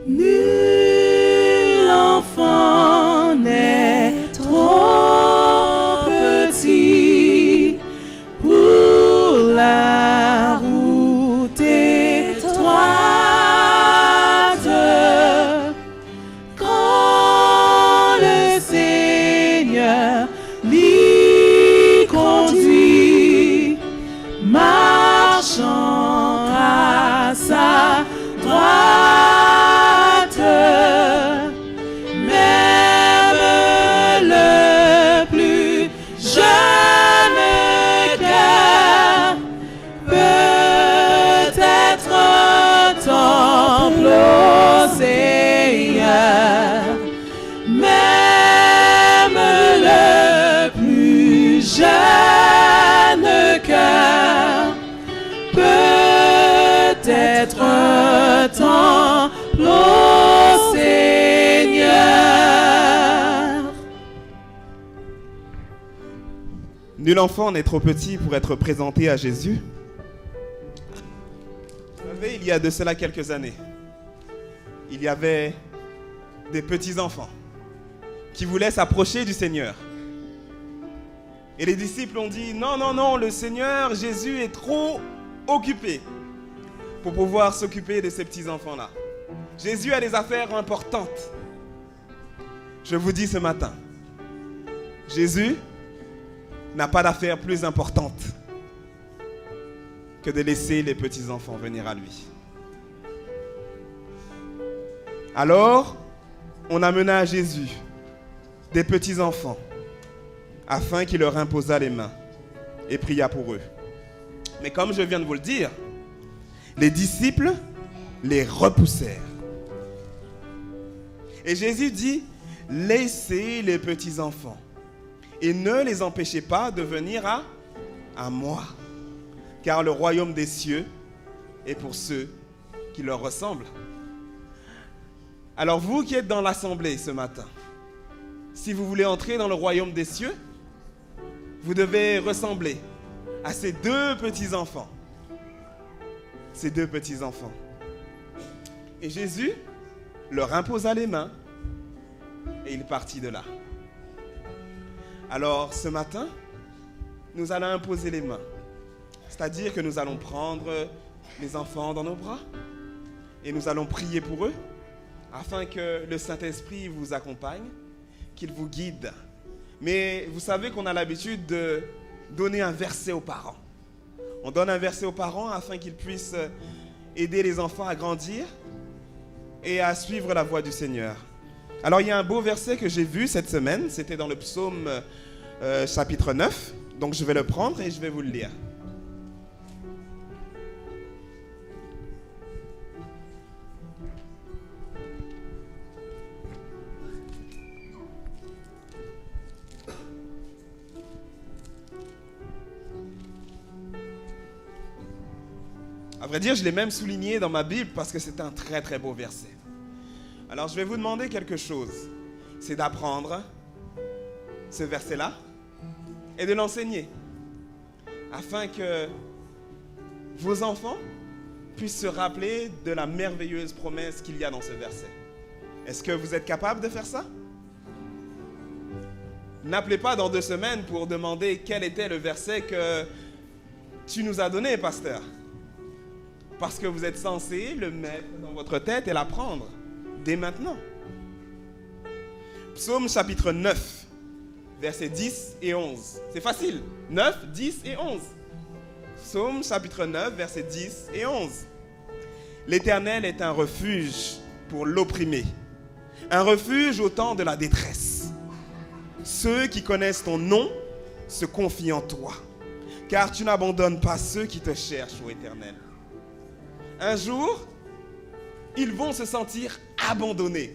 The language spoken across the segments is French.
Nul enfant n'est trop petit pour la route étroite. Quand le Seigneur l'y conduit, marchant à sa droite, même le plus jeune cœur peut être un temple au Seigneur. Même le plus jeune cœur peut être un temple au Seigneur. Nul enfant n'est trop petit pour être présenté à Jésus. Vous savez, il y a de cela quelques années, il y avait des petits-enfants qui voulaient s'approcher du Seigneur. Et les disciples ont dit, non, non, non, le Seigneur Jésus est trop occupé pour pouvoir s'occuper de ces petits-enfants-là. Jésus a des affaires importantes. Je vous dis ce matin, Jésus n'a pas d'affaires plus importantes que de laisser les petits-enfants venir à lui. Alors, on amena à Jésus des petits-enfants afin qu'il leur imposât les mains et pria pour eux. Mais comme je viens de vous le dire, les disciples les repoussèrent. Et Jésus dit, laissez les petits-enfants et ne les empêchez pas de venir à moi, car le royaume des cieux est pour ceux qui leur ressemblent. Alors vous qui êtes dans l'assemblée ce matin, si vous voulez entrer dans le royaume des cieux, vous devez ressembler à ces deux petits-enfants. Ces deux petits-enfants. Et Jésus leur imposa les mains et il partit de là. Alors ce matin, nous allons imposer les mains. C'est-à-dire que nous allons prendre les enfants dans nos bras et nous allons prier pour eux afin que le Saint-Esprit vous accompagne, qu'il vous guide. Mais vous savez qu'on a l'habitude de donner un verset aux parents. On donne un verset aux parents afin qu'ils puissent aider les enfants à grandir et à suivre la voie du Seigneur. Alors il y a un beau verset que j'ai vu cette semaine, c'était dans le psaume chapitre 9. Donc je vais le prendre et je vais vous le lire. À vrai dire, je l'ai même souligné dans ma Bible parce que c'est un très très beau verset. Alors je vais vous demander quelque chose. C'est d'apprendre ce verset-là et de l'enseigner afin que vos enfants puissent se rappeler de la merveilleuse promesse qu'il y a dans ce verset. Est-ce que vous êtes capable de faire ça? N'appelez pas dans 2 semaines pour demander quel était le verset que tu nous as donné, pasteur. Parce que vous êtes censé le mettre dans votre tête et l'apprendre dès maintenant. Psaume chapitre 9, versets 10 et 11. C'est facile. 9, 10 et 11. Psaume chapitre 9, versets 10 et 11. L'Éternel est un refuge pour l'opprimé, un refuge au temps de la détresse. Ceux qui connaissent ton nom se confient en toi, car tu n'abandonnes pas ceux qui te cherchent, ô Éternel. Un jour, ils vont se sentir abandonnés.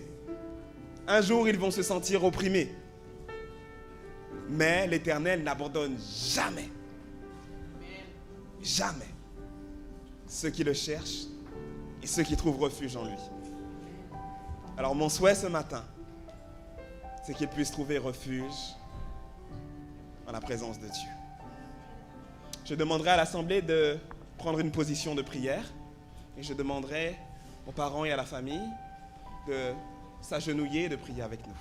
Un jour, ils vont se sentir opprimés. Mais l'Éternel n'abandonne jamais. Jamais. Ceux qui le cherchent et ceux qui trouvent refuge en lui. Alors mon souhait ce matin, c'est qu'ils puissent trouver refuge en la présence de Dieu. Je demanderai à l'Assemblée de prendre une position de prière et je demanderai aux parents et à la famille de s'agenouiller et de prier avec nous.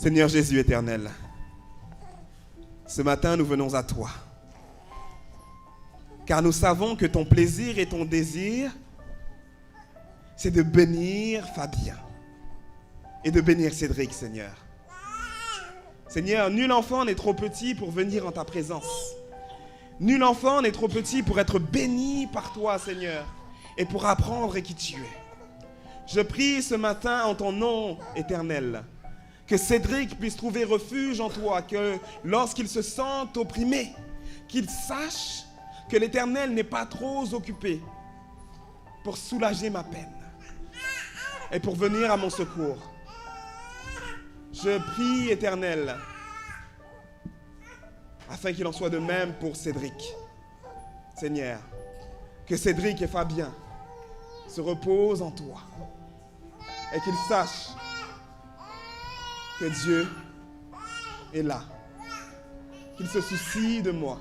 Seigneur Jésus éternel, ce matin nous venons à toi, car nous savons que ton plaisir et ton désir, c'est de bénir Fabien et de bénir Cédric, Seigneur. Seigneur, nul enfant n'est trop petit pour venir en ta présence. Nul enfant n'est trop petit pour être béni par toi, Seigneur, et pour apprendre qui tu es. Je prie ce matin en ton nom éternel, que Cédric puisse trouver refuge en toi, que lorsqu'il se sent opprimé, qu'il sache que l'Éternel n'est pas trop occupé pour soulager ma peine et pour venir à mon secours. Je prie, Éternel, afin qu'il en soit de même pour Cédric. Seigneur, que Cédric et Fabien se reposent en toi et qu'ils sachent que Dieu est là, qu'il se soucie de moi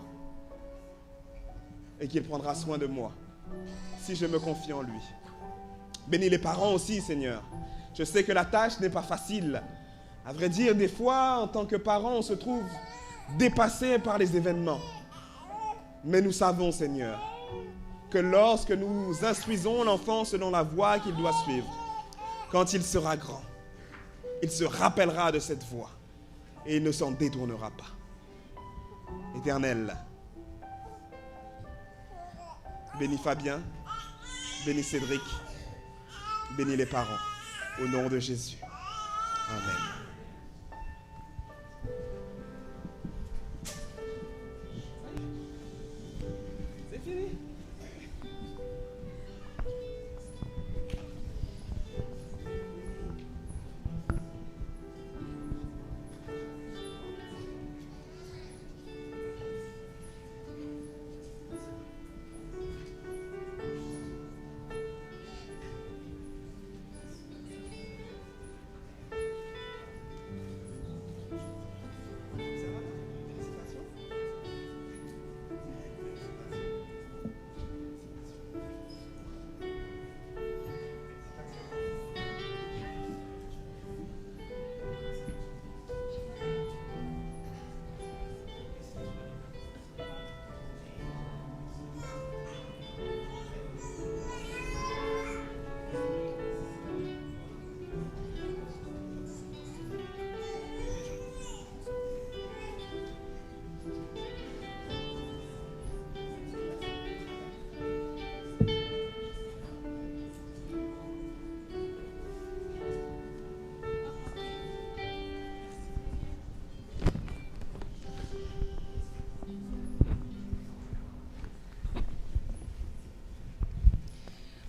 et qu'il prendra soin de moi si je me confie en lui. Bénis les parents aussi, Seigneur. Je sais que la tâche n'est pas facile. À vrai dire, des fois, en tant que parents, on se trouve dépassé par les événements. Mais nous savons, Seigneur, que lorsque nous instruisons l'enfant selon la voie qu'il doit suivre, quand il sera grand, il se rappellera de cette voie et il ne s'en détournera pas. Éternel, bénis Fabien, bénis Cédric, bénis les parents, au nom de Jésus. Amen. C'est fini.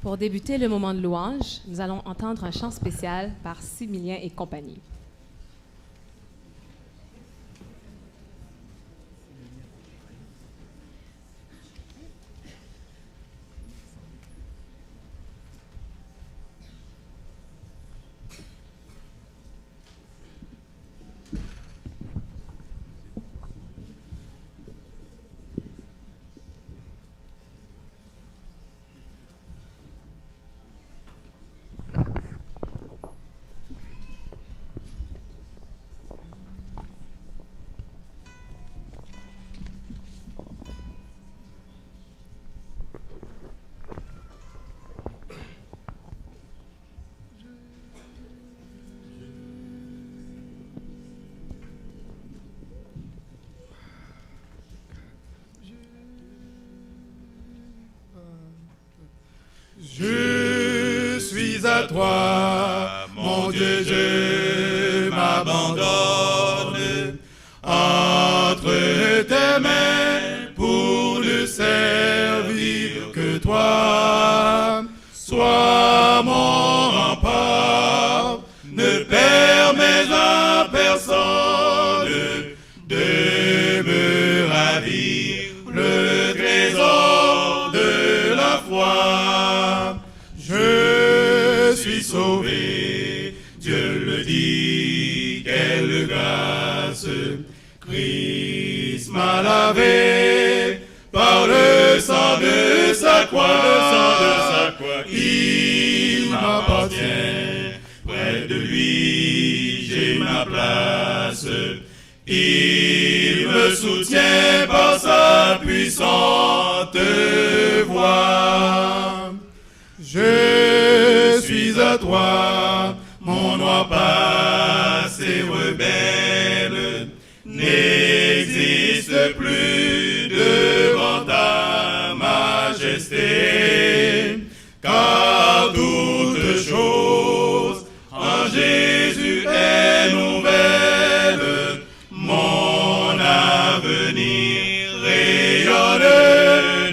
Pour débuter le moment de louange, nous allons entendre un chant spécial par Similien et compagnie. Je suis à toi, mon Dieu, je m'abandonne entre tes mains pour ne servir que toi. Sois mon rempart lavé par le sang de sa croix, il m'appartient. Près de lui, j'ai ma place. Il me soutient par sa puissante voix. Je suis à toi, mon noir passé rebelle n'existe plus devant ta majesté, car toute chose en Jésus est nouvelle. Mon avenir rayonne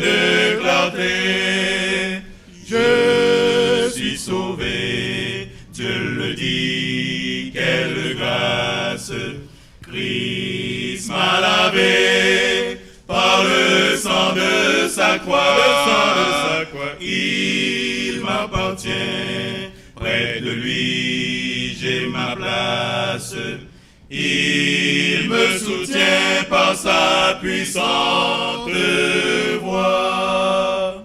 de clarté. Je suis sauvé, Dieu le dit, quelle grâce. Christ m'a lavé par le sang de sa croix, il m'appartient. Près de lui, j'ai ma place. Il me soutient par sa puissante voix.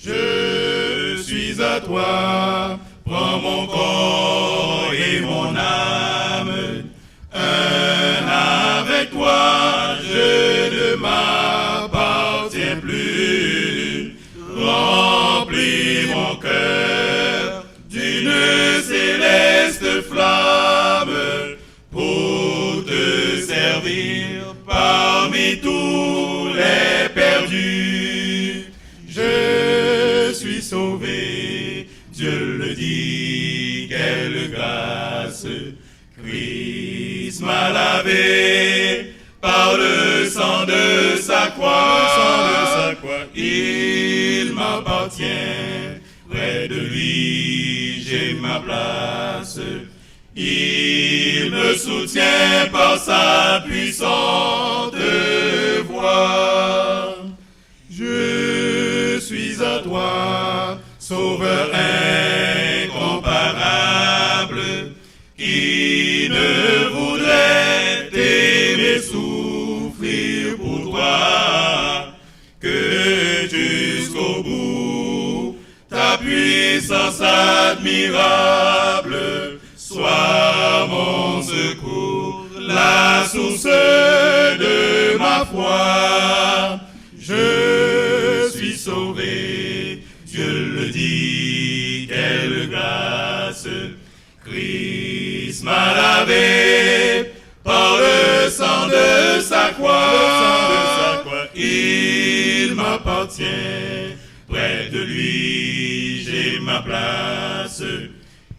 Je suis à toi, prends mon corps et mon âme. Avec toi, je ne m'appartiens plus. Remplis mon cœur d'une céleste flamme pour te servir parmi tous les perdus. Je suis sauvé, Dieu le dit, quelle grâce. Christ m'a lavé par le sang de sa croix, il m'appartient. Près de lui, j'ai ma place. Il me soutient par sa puissante voix. Je suis à toi, Sauveur incomparable, qui ne voudrait t'aimer souffrir pour toi, que jusqu'au bout ta puissance admirable soit mon secours, la source de ma foi. Je suis sauvé, Dieu le dit, quelle grâce. Christ m'a lavé par le sang de sa croix, il m'appartient. Près de lui, j'ai ma place.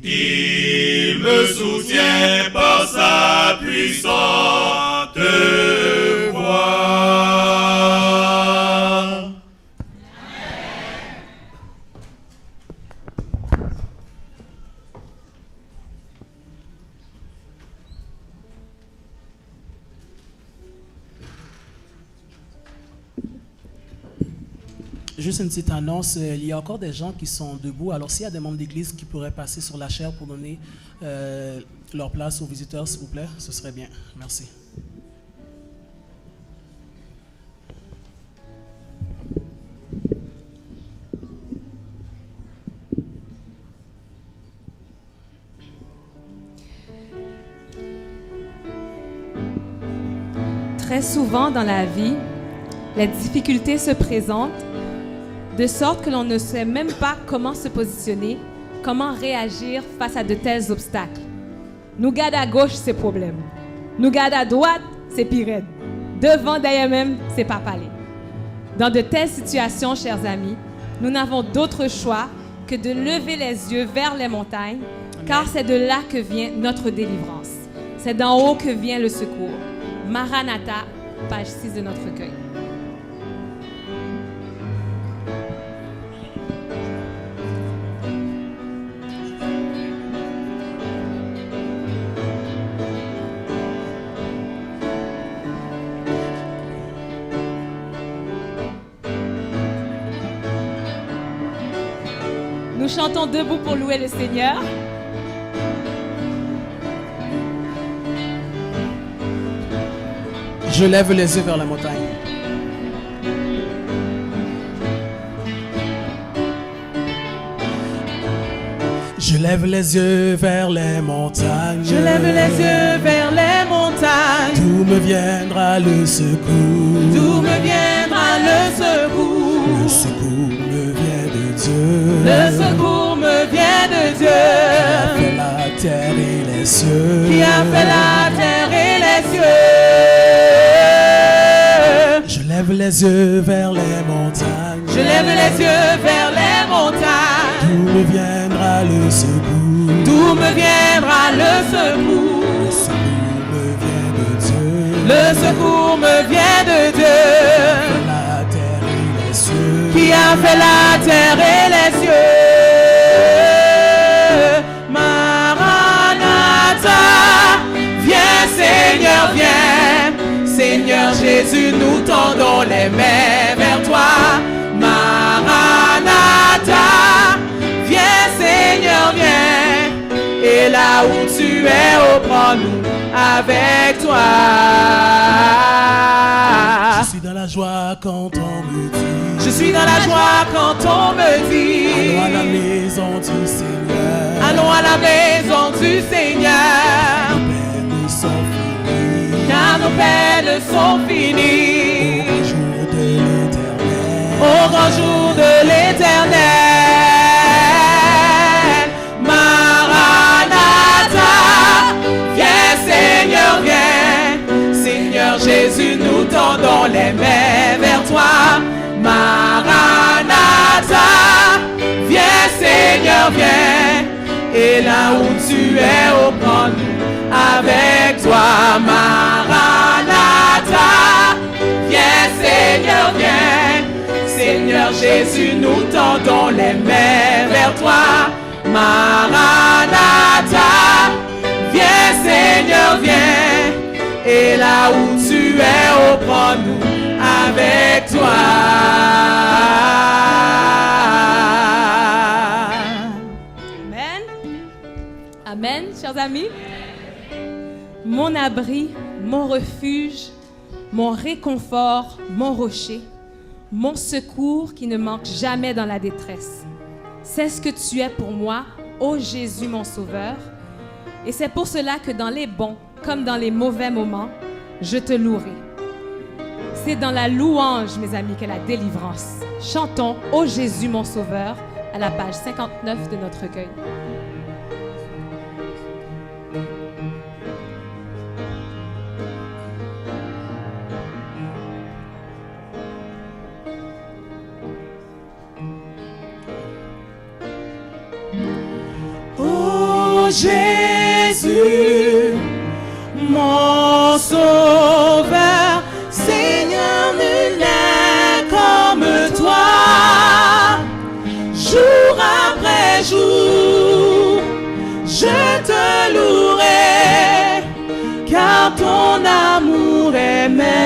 Il me soutient par sa puissante voix. Juste une petite annonce, il y a encore des gens qui sont debout. Alors s'il y a des membres d'église qui pourraient passer sur la chaire pour donner leur place aux visiteurs, s'il vous plaît, ce serait bien. Merci. Très souvent dans la vie, les difficultés se présentent de sorte que l'on ne sait même pas comment se positionner, comment réagir face à de tels obstacles. Nous garde à gauche, c'est problème. Nous garde à droite, c'est pire. Devant, derrière même, c'est pas parler. Dans de telles situations, chers amis, nous n'avons d'autre choix que de lever les yeux vers les montagnes, car c'est de là que vient notre délivrance. C'est d'en haut que vient le secours. Maranatha, page 6 de notre recueil. Nous chantons debout pour louer le Seigneur. Je lève les yeux vers la montagne. Je lève les yeux vers les montagnes. Je lève les yeux vers les montagnes. D'où me viendra le secours? D'où me viendra le secours? Le secours me vient de Dieu. Le secours me vient de Dieu. Qui a fait la terre et les cieux. Qui a fait la terre et les cieux. Je lève les yeux vers les montagnes. Je lève les yeux vers les montagnes. D'où me viendra le secours? D'où me viendra le secours? Le secours me vient de Dieu. Le secours me vient de Dieu. La terre et les cieux. Qui a fait la terre et les cieux. Maranatha, viens Seigneur, viens. Seigneur Jésus, nous tendons les mains vers toi. Maranatha, viens Seigneur, viens. Et là où tu es, oh, prends-nous avec toi. Je suis dans la joie quand on me dit. Je suis dans la joie quand on me dit. Allons à la maison du Seigneur. Allons à la maison du Seigneur. Nos peines sont finies. Car nos peines sont finies. Au grand jour de l'Éternel. Maranatha, viens Seigneur, viens. Seigneur Jésus, nous tendons les mains vers toi. Maranatha, viens Seigneur, viens. Et là où tu es, oh, prends-nous avec toi. Maranatha, viens Seigneur, viens. Seigneur Jésus, nous tendons les mains vers toi. Maranatha, viens Seigneur, viens. Et là où tu es, oh, prends-nous avec toi. Amen. Amen, chers amis. Mon abri, mon refuge, mon réconfort, mon rocher, mon secours qui ne manque jamais dans la détresse. C'est ce que tu es pour moi, ô Jésus mon Sauveur. Et c'est pour cela que dans les bons comme dans les mauvais moments, je te louerai. C'est dans la louange, mes amis, qu'est la délivrance. Chantons ô Jésus mon Sauveur à la page 59 de notre recueil. Jésus, mon Sauveur, Seigneur, nul n'est comme toi. Jour après jour, je te louerai, car ton amour est merveilleux.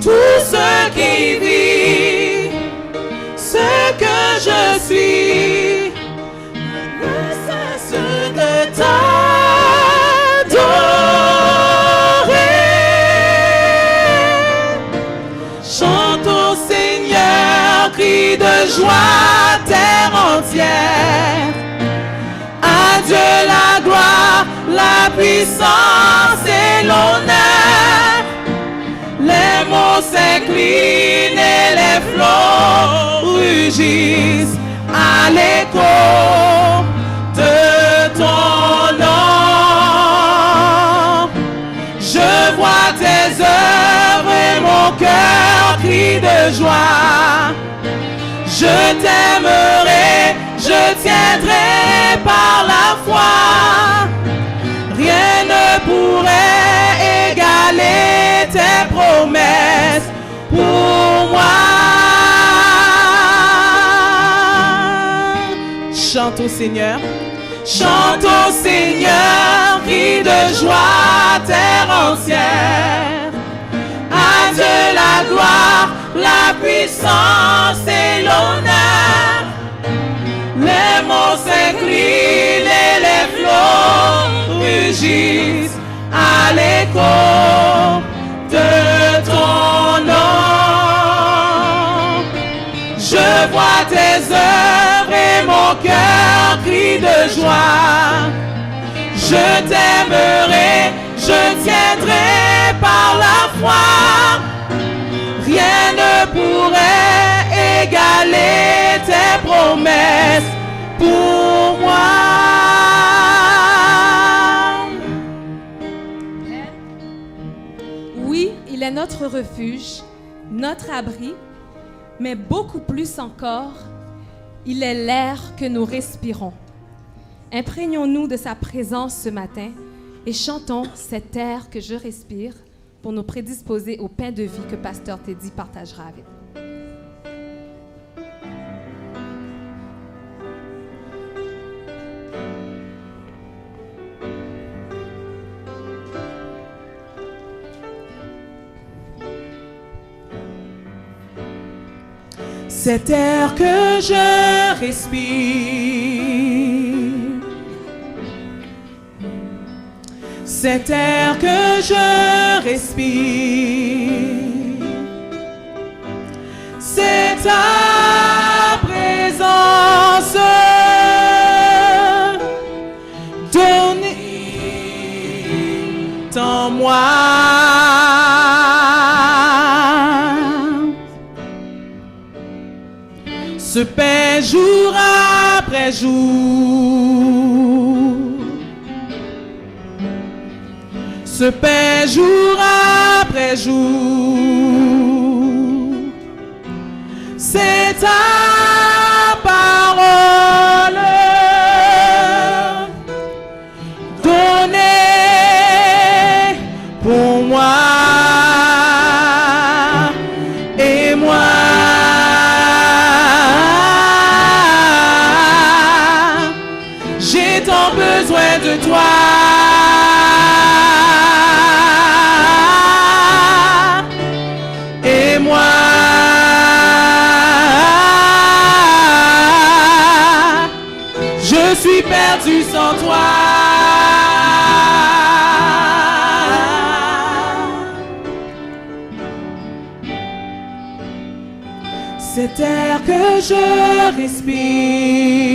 Tout ce qui vit, ce que je suis, ne cesse de t'adorer. Chante au Seigneur, crie de joie, terre entière. À Dieu la gloire, la puissance et l'honneur. Les mots s'inclinent et les flots rugissent à l'écho de ton nom. Je vois tes œuvres et mon cœur crie de joie. Je t'aimerai, je tiendrai par la foi. Rien ne pourrait égaler tes promesses pour moi. Chante au Seigneur, chante au Seigneur, crie de joie, terre entière. À Dieu la gloire, la puissance et l'honneur. rugissent à l'écho de ton nom. Je vois tes œuvres et mon cœur crie de joie. Je t'aimerai, je tiendrai par la foi. Rien ne pourrait égaler tes promesses pour moi. Oui, il est notre refuge, notre abri, mais beaucoup plus encore, il est l'air que nous respirons. Imprégnons-nous de sa présence ce matin et chantons cet air que je respire pour nous prédisposer au pain de vie que Pasteur Teddy partagera avec nous. Cet air que je respire, cet air que je respire, c'est ta présence donnée en moi. Ce pain jour après jour, ce pain jour après jour, c'est ta parole donnée pour moi et moi. J'ai tant besoin de toi. Et moi, je suis perdu sans toi. Cet air que je respire,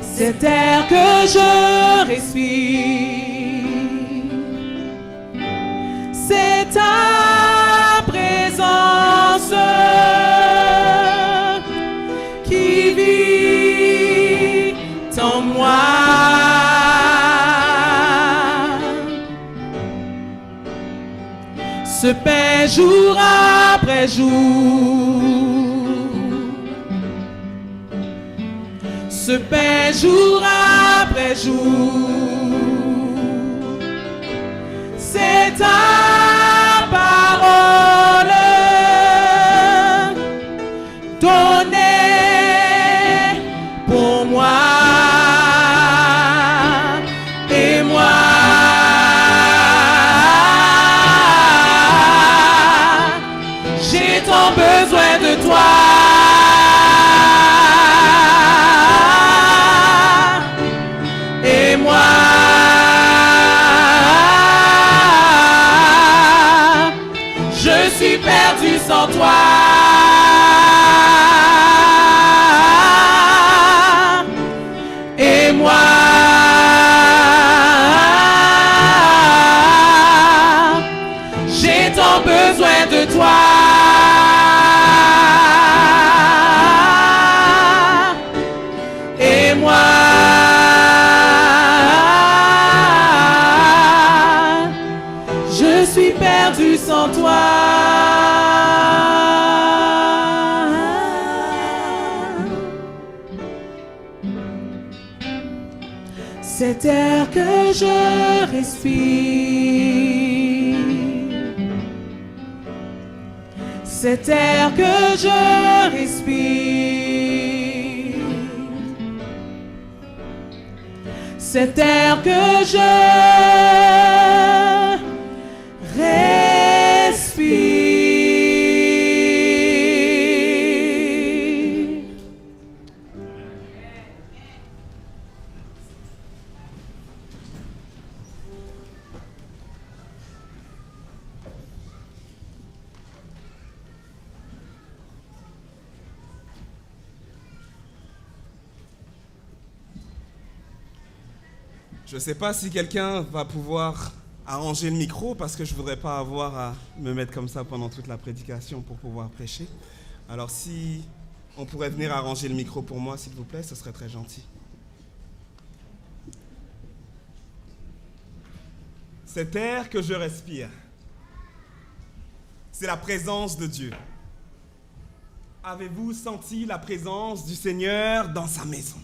cet air que je respire, c'est ta présence qui vit en moi. Ce pain jour après jour, ce pain jour après jour, c'est ta parole donnée pour moi et moi. J'ai tant besoin de toi. Et moi, je suis perdu sans toi. Et moi, j'ai tant besoin de toi. Et moi, je suis perdu sans toi. Cet air que je respire, cet air que je respire, cet air que je respire. Je ne sais pas si quelqu'un va pouvoir arranger le micro parce que je ne voudrais pas avoir à me mettre comme ça pendant toute la prédication pour pouvoir prêcher. Alors si on pourrait venir arranger le micro pour moi, s'il vous plaît, ce serait très gentil. Cet air que je respire, c'est la présence de Dieu. Avez-vous senti la présence du Seigneur dans sa maison?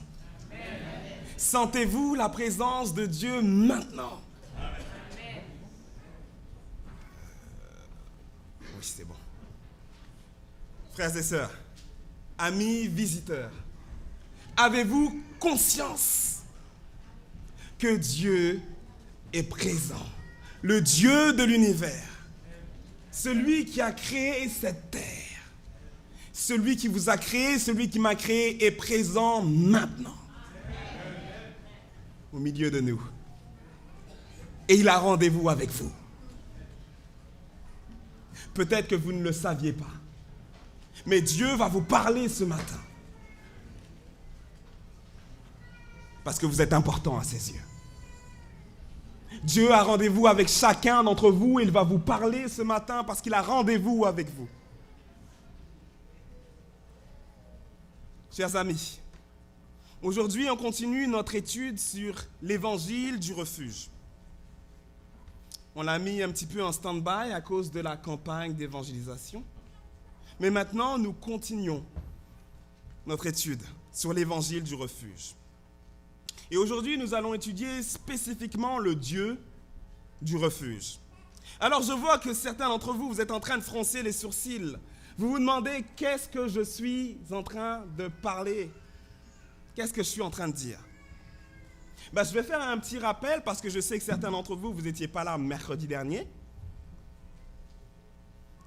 Sentez-vous la présence de Dieu maintenant? Oui, c'est bon. Frères et sœurs, amis visiteurs, avez-vous conscience que Dieu est présent? Le Dieu de l'univers, celui qui a créé cette terre, celui qui vous a créé, celui qui m'a créé est présent maintenant. Au milieu de nous. Et il a rendez-vous avec vous. Peut-être que vous ne le saviez pas. Mais Dieu va vous parler ce matin. Parce que vous êtes important à ses yeux. Dieu a rendez-vous avec chacun d'entre vous et il va vous parler ce matin parce qu'il a rendez-vous avec vous. Chers amis, aujourd'hui, on continue notre étude sur l'évangile du refuge. On l'a mis un petit peu en stand-by à cause de la campagne d'évangélisation. Mais maintenant, nous continuons notre étude sur l'évangile du refuge. Et aujourd'hui, nous allons étudier spécifiquement le Dieu du refuge. Alors, je vois que certains d'entre vous, vous êtes en train de froncer les sourcils. Vous vous demandez, qu'est-ce que je suis en train de parler? Qu'est-ce que je suis en train de dire? Je vais faire un petit rappel parce que je sais que certains d'entre vous, vous n'étiez pas là mercredi dernier.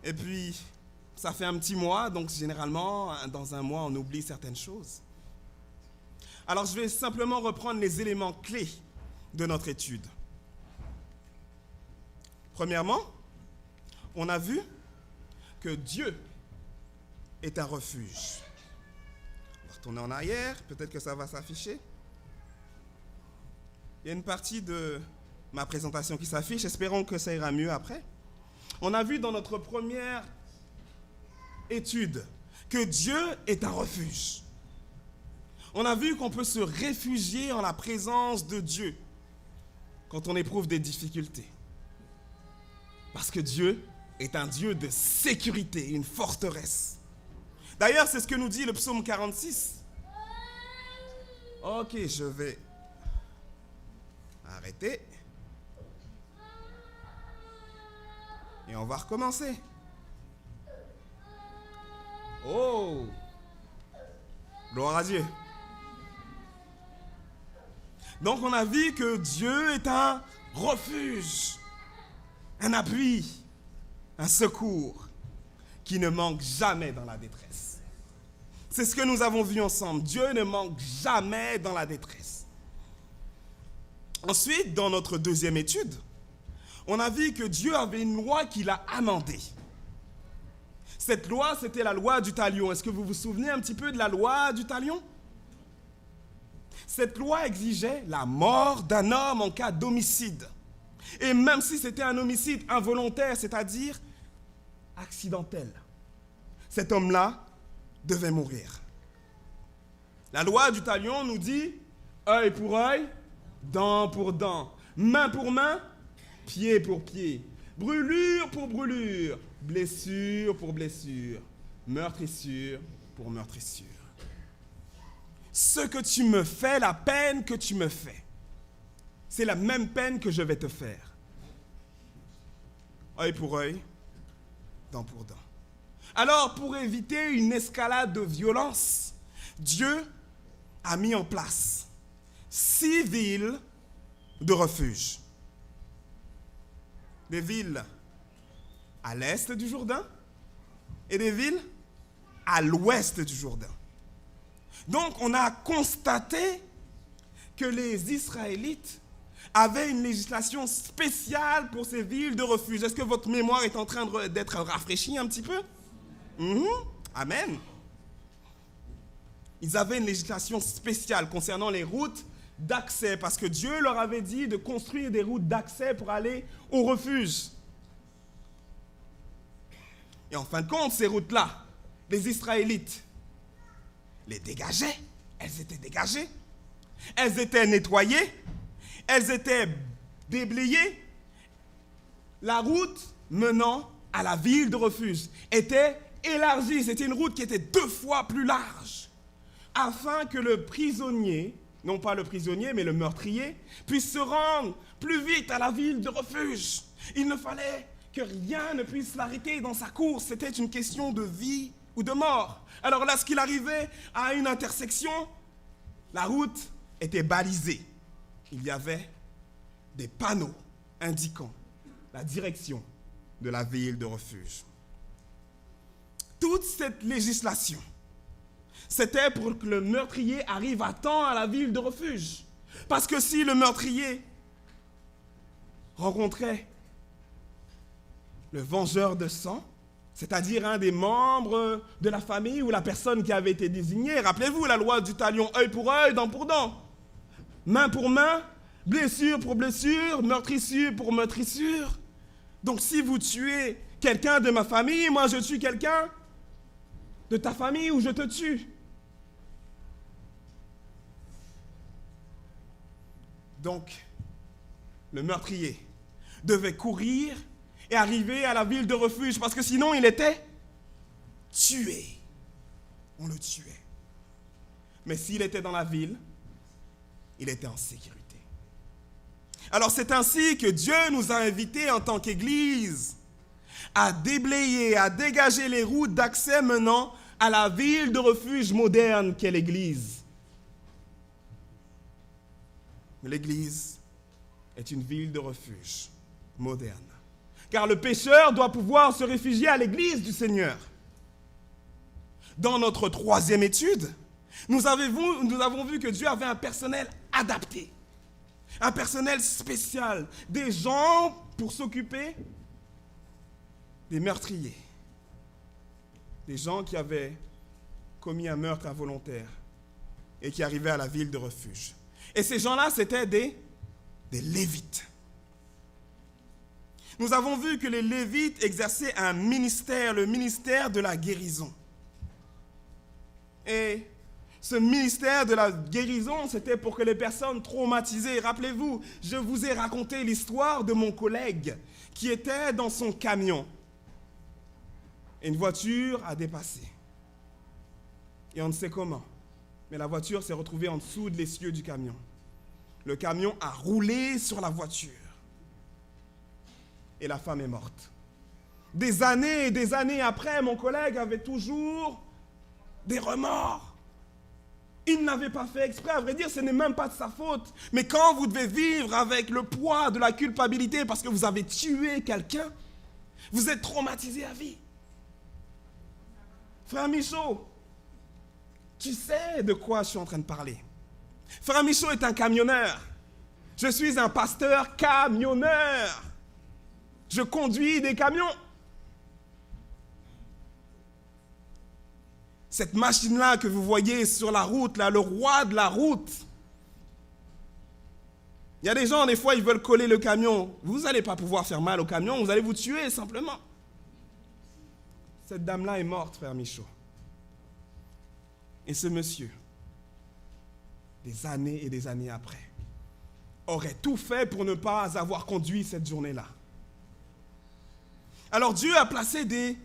Et puis, ça fait un petit mois, donc généralement, dans un mois, on oublie certaines choses. Alors, je vais simplement reprendre les éléments clés de notre étude. Premièrement, on a vu que Dieu est un refuge. On va retourner en arrière, peut-être que ça va s'afficher. Il y a une partie de ma présentation qui s'affiche, espérons que ça ira mieux après. On a vu dans notre première étude que Dieu est un refuge. On a vu qu'on peut se réfugier en la présence de Dieu quand on éprouve des difficultés. Parce que Dieu est un Dieu de sécurité, une forteresse. D'ailleurs, c'est ce que nous dit le psaume 46. Ok, je vais arrêter. Et on va recommencer. Oh! Gloire à Dieu. Donc on a vu que Dieu est un refuge, un appui, un secours qui ne manque jamais dans la détresse. C'est ce que nous avons vu ensemble. Dieu ne manque jamais dans la détresse. Ensuite, dans notre deuxième étude, on a vu que Dieu avait une loi qu'il a amendée. Cette loi, c'était la loi du talion. Est-ce que vous vous souvenez un petit peu de la loi du talion? Cette loi exigeait la mort d'un homme en cas d'homicide. Et même si c'était un homicide involontaire, c'est-à-dire accidentel, cet homme-là devait mourir. La loi du talion nous dit œil pour œil, dent pour dent, main pour main, pied pour pied, brûlure pour brûlure, blessure pour blessure, meurtrissure pour meurtrissure. Ce que tu me fais, la peine que tu me fais, c'est la même peine que je vais te faire. Œil pour œil, dent pour dent. Alors, pour éviter une escalade de violence, Dieu a mis en place 6 villes de refuge. Des villes à l'est du Jourdain et des villes à l'ouest du Jourdain. Donc, on a constaté que les Israélites avaient une législation spéciale pour ces villes de refuge. Est-ce que votre mémoire est en train d'être rafraîchie un petit peu? Amen. Ils avaient une législation spéciale concernant les routes d'accès, parce que Dieu leur avait dit de construire des routes d'accès pour aller au refuge. Et en fin de compte, ces routes-là, les Israélites les dégageaient, elles étaient dégagées, elles étaient nettoyées, elles étaient déblayées. La route menant à la ville de refuge était élargie, c'était une route qui était 2 fois plus large, afin que le prisonnier, non pas le prisonnier, mais le meurtrier, puisse se rendre plus vite à la ville de refuge. Il ne fallait que rien ne puisse l'arrêter dans sa course. C'était une question de vie ou de mort. Alors lorsqu'il arrivait à une intersection, la route était balisée. Il y avait des panneaux indiquant la direction de la ville de refuge. Toute cette législation, c'était pour que le meurtrier arrive à temps à la ville de refuge. Parce que si le meurtrier rencontrait le vengeur de sang, c'est-à-dire un des membres de la famille ou la personne qui avait été désignée, rappelez-vous la loi du talion, œil pour œil, dent pour dent, main pour main, blessure pour blessure, meurtrissure pour meurtrissure. Donc si vous tuez quelqu'un de ma famille, moi je tue quelqu'un de ta famille ou je te tue. Donc, le meurtrier devait courir et arriver à la ville de refuge parce que sinon il était tué. On le tuait. Mais s'il était dans la ville, il était en sécurité. Alors c'est ainsi que Dieu nous a invités en tant qu'Église à déblayer, à dégager les routes d'accès menant à la ville de refuge moderne qu'est l'Église. L'Église est une ville de refuge moderne. Car le pécheur doit pouvoir se réfugier à l'Église du Seigneur. Dans notre 3e étude, nous avons vu que Dieu avait un personnel adapté, un personnel spécial, des gens pour s'occuper des meurtriers, des gens qui avaient commis un meurtre involontaire et qui arrivaient à la ville de refuge. Et ces gens-là, c'était des Lévites. Nous avons vu que les Lévites exerçaient un ministère, le ministère de la guérison. Et ce ministère de la guérison, c'était pour que les personnes traumatisées, rappelez-vous, je vous ai raconté l'histoire de mon collègue qui était dans son camion. Et une voiture a dépassé. Et on ne sait comment. Mais la voiture s'est retrouvée en dessous de l'essieu du camion. Le camion a roulé sur la voiture. Et la femme est morte. Des années et des années après, mon collègue avait toujours des remords. Il n'avait pas fait exprès. À vrai dire, ce n'est même pas de sa faute. Mais quand vous devez vivre avec le poids de la culpabilité parce que vous avez tué quelqu'un, vous êtes traumatisé à vie. Frère Michaud, tu sais de quoi je suis en train de parler. Frère Michaud est un camionneur. Je suis un pasteur camionneur. Je conduis des camions. Cette machine-là que vous voyez sur la route, là, le roi de la route. Il y a des gens, des fois, ils veulent coller le camion. Vous n'allez pas pouvoir faire mal au camion, vous allez vous tuer simplement. Cette dame-là est morte, frère Michaud. Et ce monsieur, des années et des années après, aurait tout fait pour ne pas avoir conduit cette journée-là. Alors Dieu a placé des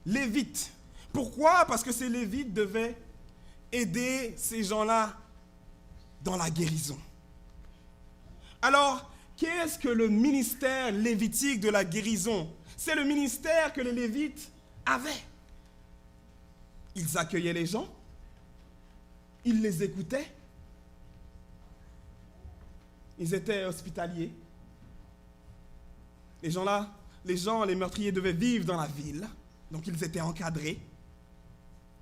Lévites. Pourquoi? Parce que ces Lévites devaient aider ces gens-là dans la guérison. Alors, qu'est-ce que le ministère lévitique de la guérison? C'est le ministère que les Lévites avaient. Ils accueillaient les gens, ils les écoutaient, ils étaient hospitaliers. Les meurtriers devaient vivre dans la ville, donc ils étaient encadrés,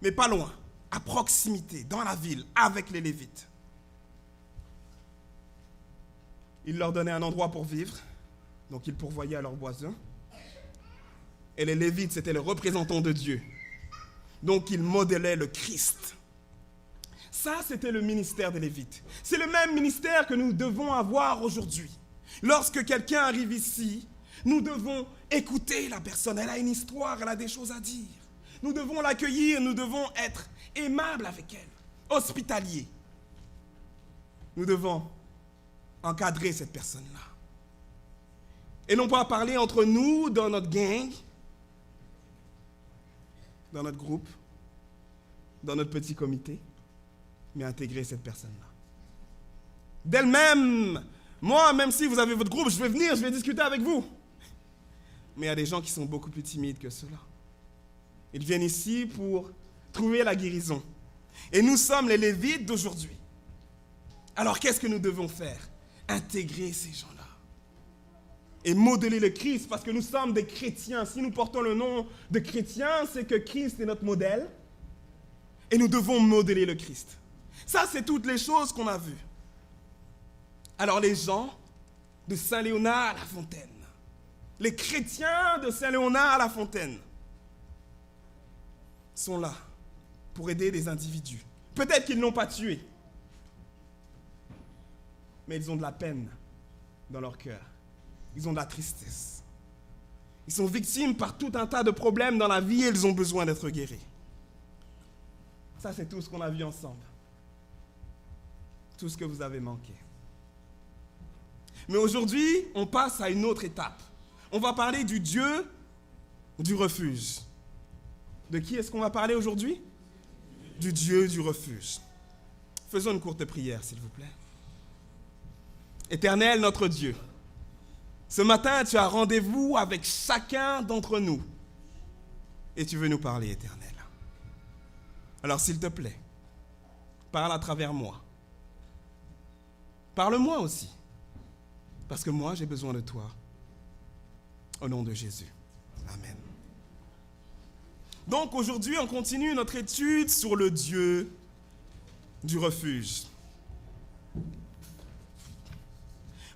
mais pas loin, à proximité, dans la ville, avec les Lévites. Ils leur donnaient un endroit pour vivre, donc ils pourvoyaient à leurs voisins. Et les Lévites, c'était les représentants de Dieu. Donc ils modélaient le Christ. Ça, c'était le ministère des Lévites. C'est le même ministère que nous devons avoir aujourd'hui. Lorsque quelqu'un arrive ici, nous devons écouter la personne. Elle a une histoire, elle a des choses à dire. Nous devons l'accueillir, nous devons être aimables avec elle, hospitaliers. Nous devons encadrer cette personne-là. Et non pas parler entre nous, dans notre gang, dans notre groupe, dans notre petit comité, mais intégrer cette personne-là. D'elle-même, moi, même si vous avez votre groupe, je vais venir, je vais discuter avec vous. Mais il y a des gens qui sont beaucoup plus timides que cela. Ils viennent ici pour trouver la guérison. Et nous sommes les Lévites d'aujourd'hui. Alors qu'est-ce que nous devons faire? Intégrer ces gens-là. Et modeler le Christ, parce que nous sommes des chrétiens. Si nous portons le nom de chrétiens, c'est que Christ est notre modèle. Et nous devons modeler le Christ. Ça, c'est toutes les choses qu'on a vues. Alors les gens de Saint-Léonard-la-Fontaine, les chrétiens de Saint-Léonard-la-Fontaine sont là pour aider des individus. Peut-être qu'ils n'ont pas tué, mais ils ont de la peine dans leur cœur. Ils ont de la tristesse. Ils sont victimes par tout un tas de problèmes dans la vie et ils ont besoin d'être guéris. Ça, c'est tout ce qu'on a vu ensemble. Tout ce que vous avez manqué. Mais aujourd'hui, on passe à une autre étape. On va parler du Dieu du refuge. De qui est-ce qu'on va parler aujourd'hui? Du Dieu du refuge. Faisons une courte prière, s'il vous plaît. Éternel, notre Dieu, ce matin, tu as rendez-vous avec chacun d'entre nous. Et tu veux nous parler, Éternel. Alors, s'il te plaît, parle à travers moi. Parle-moi aussi. Parce que moi, j'ai besoin de toi. Au nom de Jésus. Amen. Donc, aujourd'hui, on continue notre étude sur le Dieu du refuge.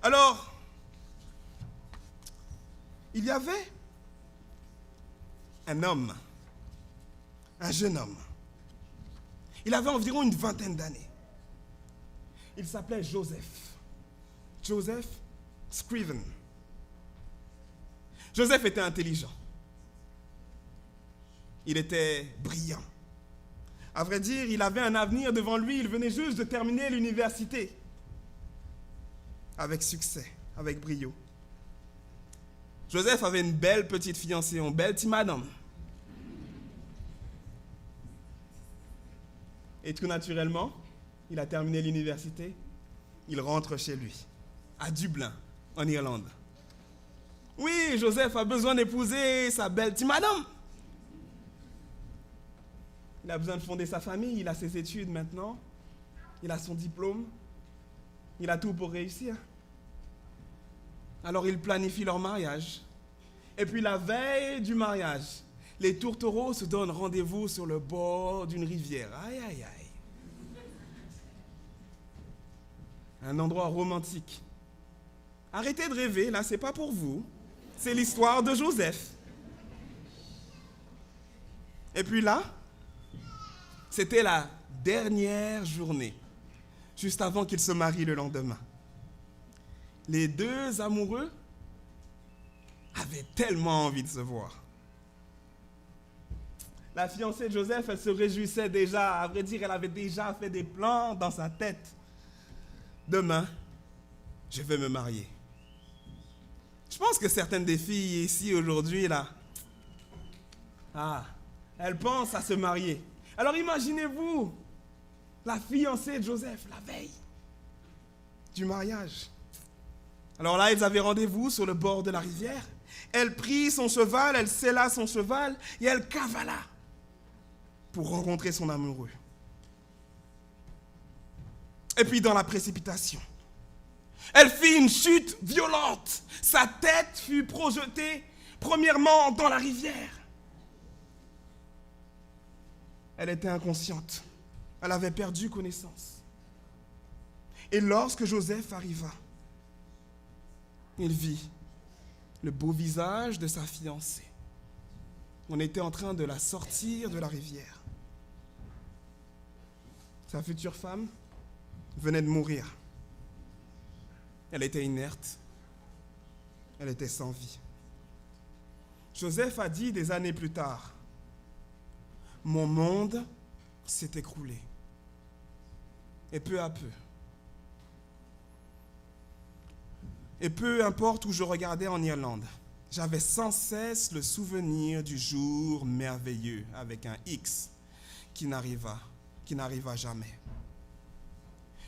Alors, il y avait un homme, un jeune homme. Il avait environ une vingtaine d'années. Il s'appelait Joseph. Joseph Scriven. Joseph était intelligent. Il était brillant. À vrai dire, il avait un avenir devant lui. Il venait juste de terminer l'université. Avec succès, avec brio. Joseph avait une belle petite fiancée, une belle petite madame. Et tout naturellement, il a terminé l'université. Il rentre chez lui, à Dublin, en Irlande. Oui, Joseph a besoin d'épouser sa belle petite madame. Il a besoin de fonder sa famille, il a ses études maintenant. Il a son diplôme. Il a tout pour réussir. Alors il planifie leur mariage. Et puis la veille du mariage, les tourtereaux se donnent rendez-vous sur le bord d'une rivière. Aïe, aïe, aïe. Un endroit romantique. Arrêtez de rêver, là, c'est pas pour vous. C'est l'histoire de Joseph. Et puis là, c'était la dernière journée, juste avant qu'ils se marient le lendemain. Les deux amoureux avaient tellement envie de se voir. La fiancée de Joseph, elle se réjouissait déjà. À vrai dire, elle avait déjà fait des plans dans sa tête. Demain, je vais me marier. Je pense que certaines des filles ici aujourd'hui, là, elles pensent à se marier. Alors imaginez-vous, la fiancée de Joseph, la veille du mariage. Alors là, ils avaient rendez-vous sur le bord de la rivière. Elle prit son cheval, elle sella son cheval et elle cavala pour rencontrer son amoureux. Et puis dans la précipitation, elle fit une chute violente. Sa tête fut projetée premièrement dans la rivière. Elle était inconsciente. Elle avait perdu connaissance. Et lorsque Joseph arriva, il vit le beau visage de sa fiancée. On était en train de la sortir de la rivière. Sa future femme venait de mourir. Elle était inerte. Elle était sans vie. Joseph a dit des années plus tard, « Mon monde s'est écroulé. » Et peu à peu importe où je regardais en Irlande, j'avais sans cesse le souvenir du jour merveilleux avec un X qui n'arriva jamais.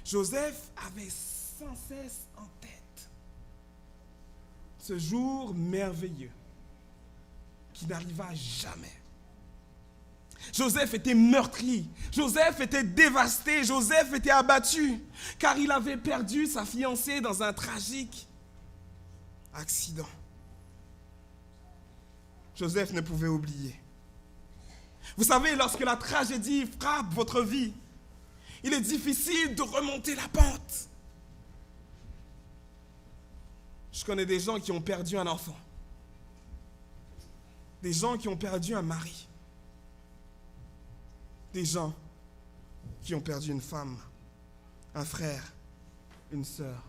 Joseph avait sans cesse en tête ce jour merveilleux qui n'arriva jamais. Joseph était meurtri, Joseph était dévasté, Joseph était abattu, car il avait perdu sa fiancée dans un tragique accident. Joseph ne pouvait oublier. Vous savez, lorsque la tragédie frappe votre vie, il est difficile de remonter la pente. Je connais des gens qui ont perdu un enfant, des gens qui ont perdu un mari, des gens qui ont perdu une femme, un frère, une sœur.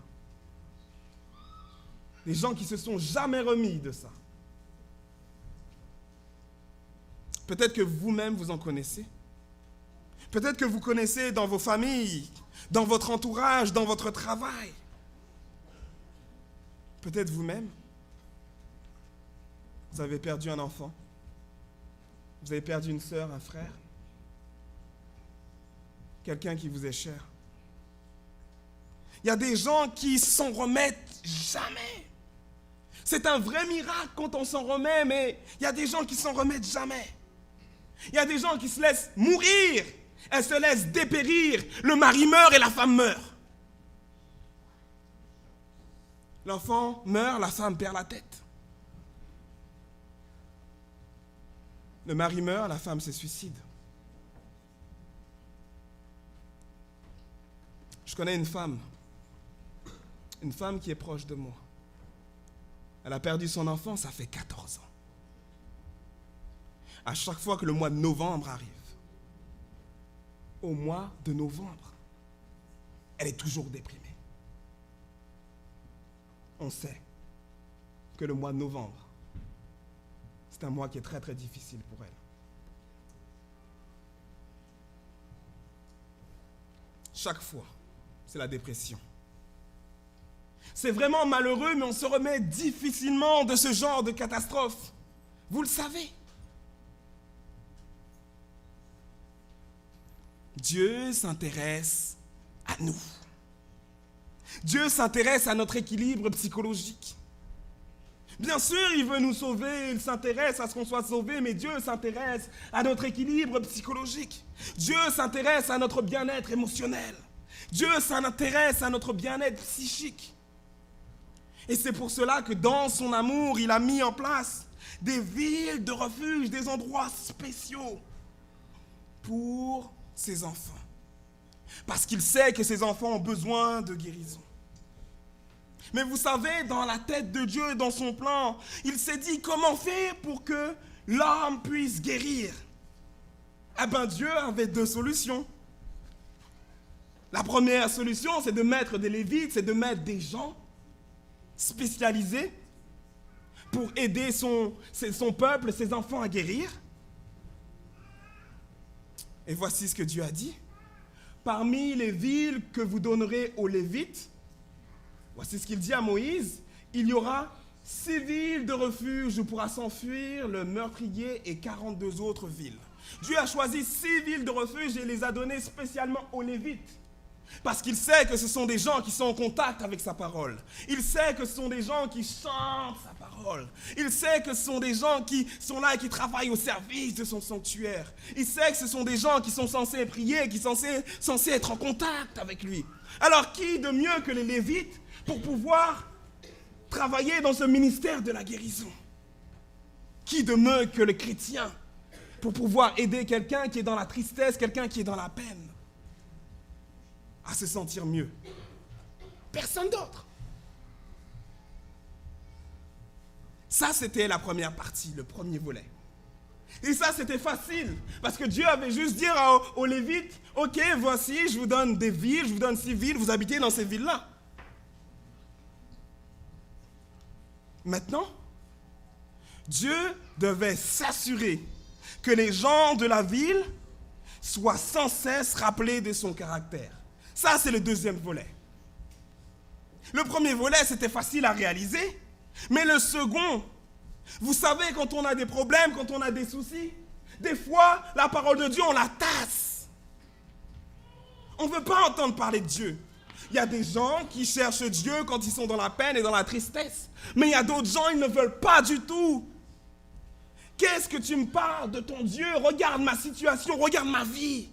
Des gens qui ne se sont jamais remis de ça. Peut-être que vous-même vous en connaissez. Peut-être que vous connaissez dans vos familles, dans votre entourage, dans votre travail. Peut-être vous-même, vous avez perdu un enfant. Vous avez perdu une sœur, un frère. Quelqu'un qui vous est cher. Il y a des gens qui s'en remettent jamais. C'est un vrai miracle quand on s'en remet, mais il y a des gens qui s'en remettent jamais. Il y a des gens qui se laissent mourir. Elles se laissent dépérir. Le mari meurt et la femme meurt. L'enfant meurt, la femme perd la tête. Le mari meurt, la femme se suicide. Je connais une femme qui est proche de moi. Elle a perdu son enfant, ça fait 14 ans. À chaque fois que le mois de novembre arrive, au mois de novembre, elle est toujours déprimée. On sait que le mois de novembre, c'est un mois qui est très très difficile pour elle. Chaque fois, c'est la dépression. C'est vraiment malheureux, mais on se remet difficilement de ce genre de catastrophe. Vous le savez. Dieu s'intéresse à nous. Dieu s'intéresse à notre équilibre psychologique. Bien sûr, il veut nous sauver, il s'intéresse à ce qu'on soit sauvé, mais Dieu s'intéresse à notre équilibre psychologique. Dieu s'intéresse à notre bien-être émotionnel. Dieu s'intéresse à notre bien-être psychique. Et c'est pour cela que dans son amour, il a mis en place des villes de refuge, des endroits spéciaux pour ses enfants. Parce qu'il sait que ses enfants ont besoin de guérison. Mais vous savez, dans la tête de Dieu, dans son plan, il s'est dit comment faire pour que l'homme puisse guérir. Eh bien, Dieu avait deux solutions. La première solution, c'est de mettre des Lévites, c'est de mettre des gens spécialisés pour aider son peuple, ses enfants à guérir. Et voici ce que Dieu a dit. Parmi les villes que vous donnerez aux Lévites, voici ce qu'il dit à Moïse, il y aura 6 villes de refuge où pourra s'enfuir le meurtrier et 42 autres villes. Dieu a choisi 6 villes de refuge et les a données spécialement aux Lévites. Parce qu'il sait que ce sont des gens qui sont en contact avec sa parole. Il sait que ce sont des gens qui chantent sa parole. Il sait que ce sont des gens qui sont là et qui travaillent au service de son sanctuaire. Il sait que ce sont des gens qui sont censés prier, qui sont censés être en contact avec lui. Alors qui de mieux que les Lévites pour pouvoir travailler dans ce ministère de la guérison? Qui de mieux que le chrétien pour pouvoir aider quelqu'un qui est dans la tristesse, quelqu'un qui est dans la peine à se sentir mieux? Personne d'autre. Ça, c'était la première partie, le premier volet. Et ça, c'était facile. Parce que Dieu avait juste dit aux Lévites, ok, voici, je vous donne des villes, je vous donne 6 villes, vous habitez dans ces villes-là. Maintenant, Dieu devait s'assurer que les gens de la ville soient sans cesse rappelés de son caractère. Ça, c'est le deuxième volet. Le premier volet, c'était facile à réaliser. Mais le second, vous savez, quand on a des problèmes, quand on a des soucis, des fois, la parole de Dieu, on la tasse. On ne veut pas entendre parler de Dieu. Il y a des gens qui cherchent Dieu quand ils sont dans la peine et dans la tristesse. Mais il y a d'autres gens, ils ne veulent pas du tout. Qu'est-ce que tu me parles de ton Dieu? Regarde ma situation, regarde ma vie.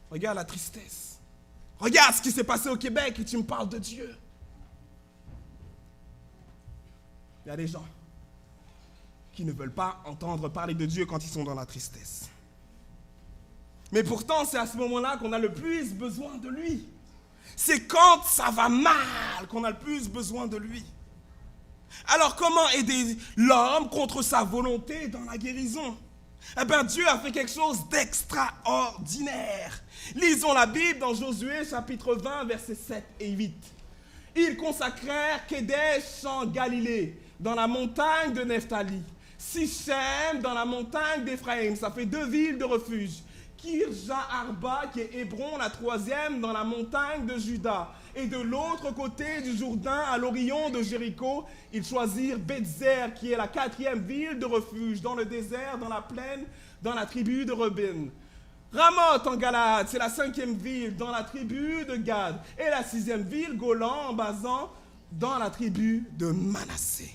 Regarde la tristesse. Regarde ce qui s'est passé au Québec et tu me parles de Dieu. Il y a des gens qui ne veulent pas entendre parler de Dieu quand ils sont dans la tristesse. Mais pourtant, c'est à ce moment-là qu'on a le plus besoin de lui. C'est quand ça va mal qu'on a le plus besoin de lui. Alors comment aider l'homme contre sa volonté dans la guérison? Eh bien, Dieu a fait quelque chose d'extraordinaire. Lisons la Bible dans Josué chapitre 20, versets 7 et 8. Ils consacrèrent Kedesh en Galilée, dans la montagne de Nephtali, Sichem dans la montagne d'Éphraïm, ça fait 2 villes de refuge, Kirja-Arba qui est Hébron, la 3e dans la montagne de Juda. Et de l'autre côté du Jourdain, à l'orient de Jéricho, ils choisirent Beth-Zer, qui est la 4e ville de refuge, dans le désert, dans la plaine, dans la tribu de Ruben. Ramoth en Galade, c'est la 5e ville, dans la tribu de Gad. Et la 6e ville, Golan en Basan, dans la tribu de Manassé.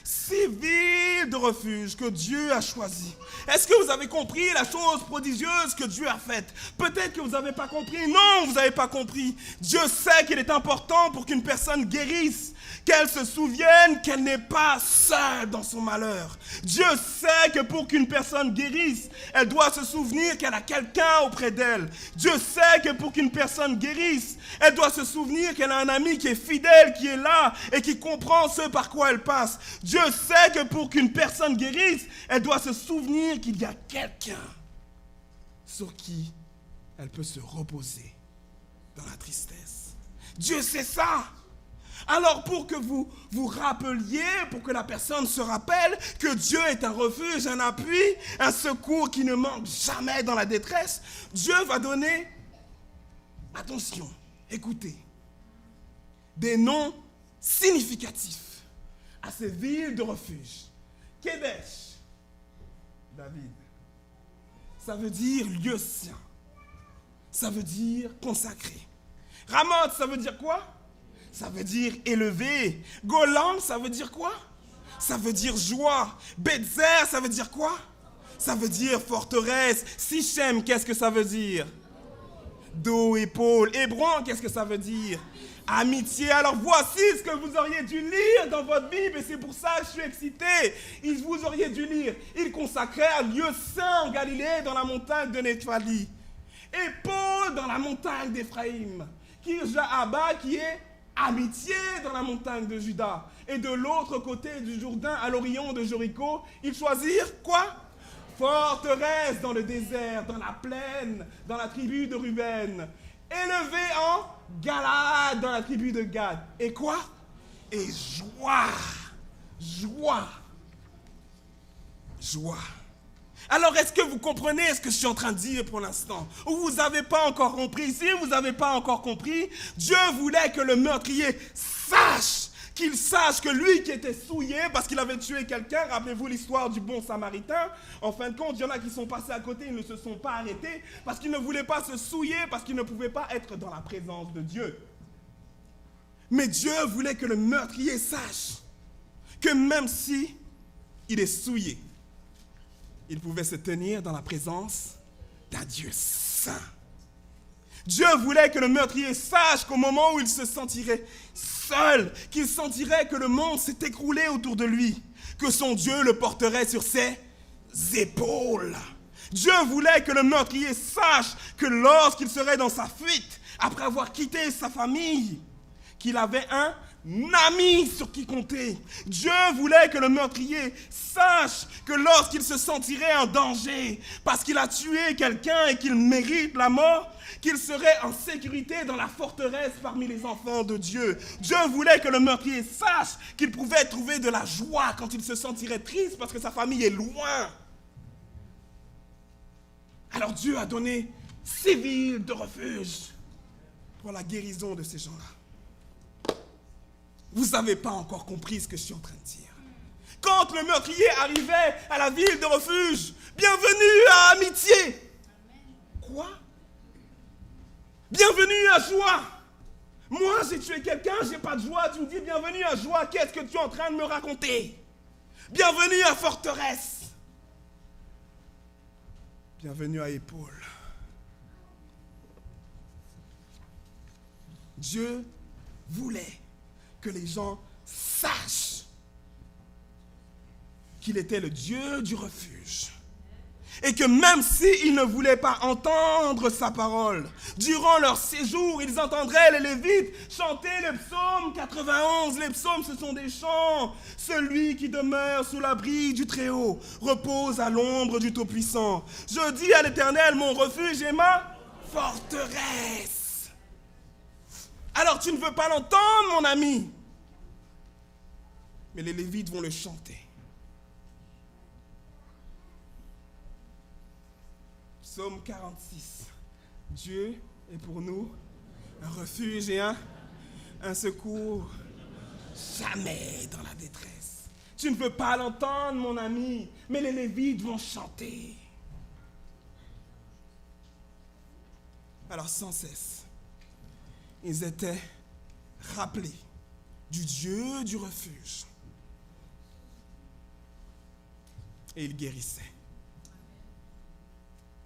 6 villes de refuge que Dieu a choisies. Est-ce que vous avez compris la chose prodigieuse que Dieu a faite? Peut-être que vous n'avez pas compris. Non, vous n'avez pas compris. Dieu sait qu'il est important pour qu'une personne guérisse, qu'elle se souvienne qu'elle n'est pas seule dans son malheur. Dieu sait que pour qu'une personne guérisse, elle doit se souvenir qu'elle a quelqu'un auprès d'elle. Dieu sait que pour qu'une personne guérisse, elle doit se souvenir qu'elle a un ami qui est fidèle, qui est là et qui comprend ce par quoi elle passe. Dieu sait que pour qu'une personne guérisse, elle doit se souvenir qu'il y a quelqu'un sur qui elle peut se reposer dans la tristesse. Dieu sait ça. Alors pour que vous vous rappeliez, pour que la personne se rappelle que Dieu est un refuge, un appui, un secours qui ne manque jamais dans la détresse, Dieu va donner, attention, écoutez, des noms significatifs à ces villes de refuge. Kedesh, David, ça veut dire lieu saint. Ça veut dire consacré. Ramoth, ça veut dire quoi? Ça veut dire élevé. Golan, ça veut dire quoi? Ça veut dire joie. Beth-Zer, ça veut dire quoi? Ça veut dire forteresse. Sichem, qu'est-ce que ça veut dire? Dos, épaule. Hébron, qu'est-ce que ça veut dire? Amitié. Alors voici ce que vous auriez dû lire dans votre Bible et c'est pour ça que je suis excité. Vous auriez dû lire. Il consacrait un lieu saint en Galilée dans la montagne de Nephtali. Épaule dans la montagne d'Éphraïm. Kirja-Arba qui est amitié dans la montagne de Juda. Et de l'autre côté du Jourdain, à l'orient de Jéricho, ils choisirent quoi? Forteresse dans le désert, dans la plaine, dans la tribu de Ruben. Élevé en Galade, dans la tribu de Gad. Et quoi? Et joie. Joie. Joie. Alors, est-ce que vous comprenez ce que je suis en train de dire pour l'instant? Ou vous n'avez pas encore compris? Si vous n'avez pas encore compris, Dieu voulait que le meurtrier sache, qu'il sache que lui qui était souillé parce qu'il avait tué quelqu'un, rappelez-vous l'histoire du bon samaritain, en fin de compte, il y en a qui sont passés à côté, ils ne se sont pas arrêtés parce qu'ils ne voulaient pas se souiller, parce qu'ils ne pouvaient pas être dans la présence de Dieu. Mais Dieu voulait que le meurtrier sache que même si il est souillé, il pouvait se tenir dans la présence d'un Dieu saint. Dieu voulait que le meurtrier sache qu'au moment où il se sentirait seul, qu'il sentirait que le monde s'est écroulé autour de lui, que son Dieu le porterait sur ses épaules. Dieu voulait que le meurtrier sache que lorsqu'il serait dans sa fuite, après avoir quitté sa famille, qu'il avait un ami sur qui compter. Dieu voulait que le meurtrier sache que lorsqu'il se sentirait en danger, parce qu'il a tué quelqu'un et qu'il mérite la mort, qu'il serait en sécurité dans la forteresse parmi les enfants de Dieu. Dieu voulait que le meurtrier sache qu'il pouvait trouver de la joie quand il se sentirait triste parce que sa famille est loin. Alors Dieu a donné 6 villes de refuge pour la guérison de ces gens-là. Vous n'avez pas encore compris ce que je suis en train de dire. Quand le meurtrier arrivait à la ville de refuge, bienvenue à Amitié. Quoi? Bienvenue à Joie. Moi, j'ai tué quelqu'un, j'ai pas de joie. Tu me dis bienvenue à Joie. Qu'est-ce que tu es en train de me raconter? Bienvenue à Forteresse. Bienvenue à Épaule. Dieu voulait que les gens sachent qu'il était le Dieu du refuge. Et que même s'ils ne voulaient pas entendre sa parole, durant leur séjour, ils entendraient les Lévites chanter le psaume 91. Les psaumes, ce sont des chants. Celui qui demeure sous l'abri du Très-Haut repose à l'ombre du Tout-Puissant. Je dis à l'Éternel, mon refuge et ma forteresse. Alors tu ne veux pas l'entendre, mon ami. Mais les Lévites vont le chanter. Psaume 46. Dieu est pour nous un refuge et un secours. Jamais dans la détresse. Tu ne veux pas l'entendre, mon ami, mais les Lévites vont chanter. Alors sans cesse, ils étaient rappelés du Dieu du refuge. Et ils guérissaient.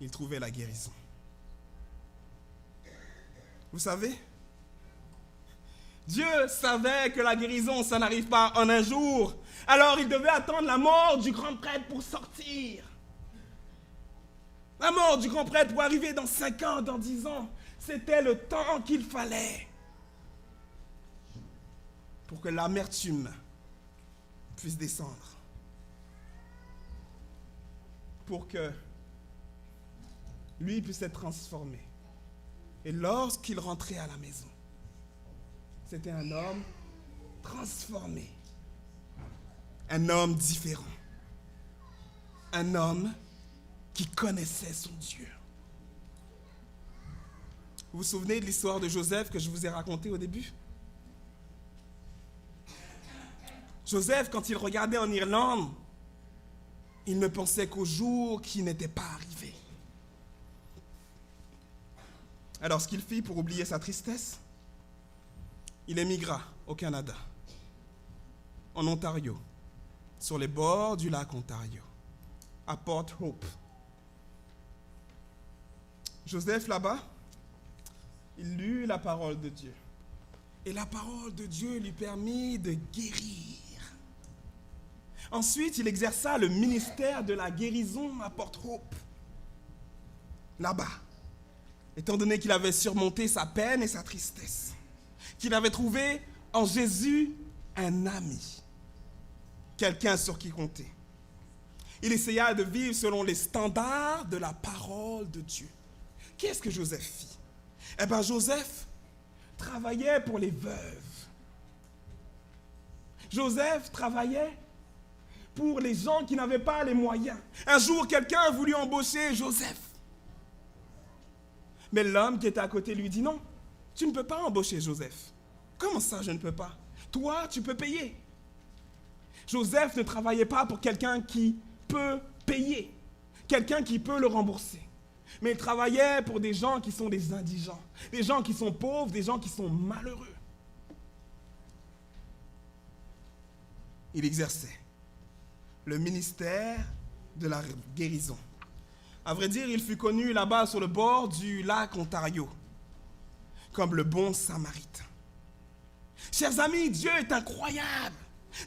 Ils trouvaient la guérison. Vous savez, Dieu savait que la guérison, ça n'arrive pas en un jour. Alors il devait attendre la mort du grand prêtre pour sortir. La mort du grand prêtre pour arriver dans 5 ans, dans 10 ans. C'était le temps qu'il fallait pour que l'amertume puisse descendre. Pour que lui puisse être transformé. Et lorsqu'il rentrait à la maison, c'était un homme transformé. Un homme différent. Un homme qui connaissait son Dieu. Vous vous souvenez de l'histoire de Joseph que je vous ai racontée au début? Joseph, quand il regardait en Irlande, il ne pensait qu'au jour qui n'était pas arrivé. Alors, ce qu'il fit pour oublier sa tristesse, il émigra au Canada, en Ontario, sur les bords du lac Ontario, à Port Hope. Joseph, là-bas, il lut la parole de Dieu. Et la parole de Dieu lui permit de guérir. Ensuite, il exerça le ministère de la guérison à Port Hope, là-bas. Étant donné qu'il avait surmonté sa peine et sa tristesse, qu'il avait trouvé en Jésus un ami, quelqu'un sur qui compter. Il essaya de vivre selon les standards de la parole de Dieu. Qu'est-ce que Joseph fit? Eh bien, Joseph travaillait pour les veuves. Joseph travaillait pour les gens qui n'avaient pas les moyens. Un jour, quelqu'un a voulu embaucher Joseph. Mais l'homme qui était à côté lui dit non, tu ne peux pas embaucher Joseph. Comment ça, je ne peux pas? Toi, tu peux payer. Joseph ne travaillait pas pour quelqu'un qui peut payer, quelqu'un qui peut le rembourser. Mais il travaillait pour des gens qui sont des indigents, des gens qui sont pauvres, des gens qui sont malheureux. Il exerçait le ministère de la guérison. À vrai dire, il fut connu là-bas sur le bord du lac Ontario comme le bon Samaritain. Chers amis, Dieu est incroyable.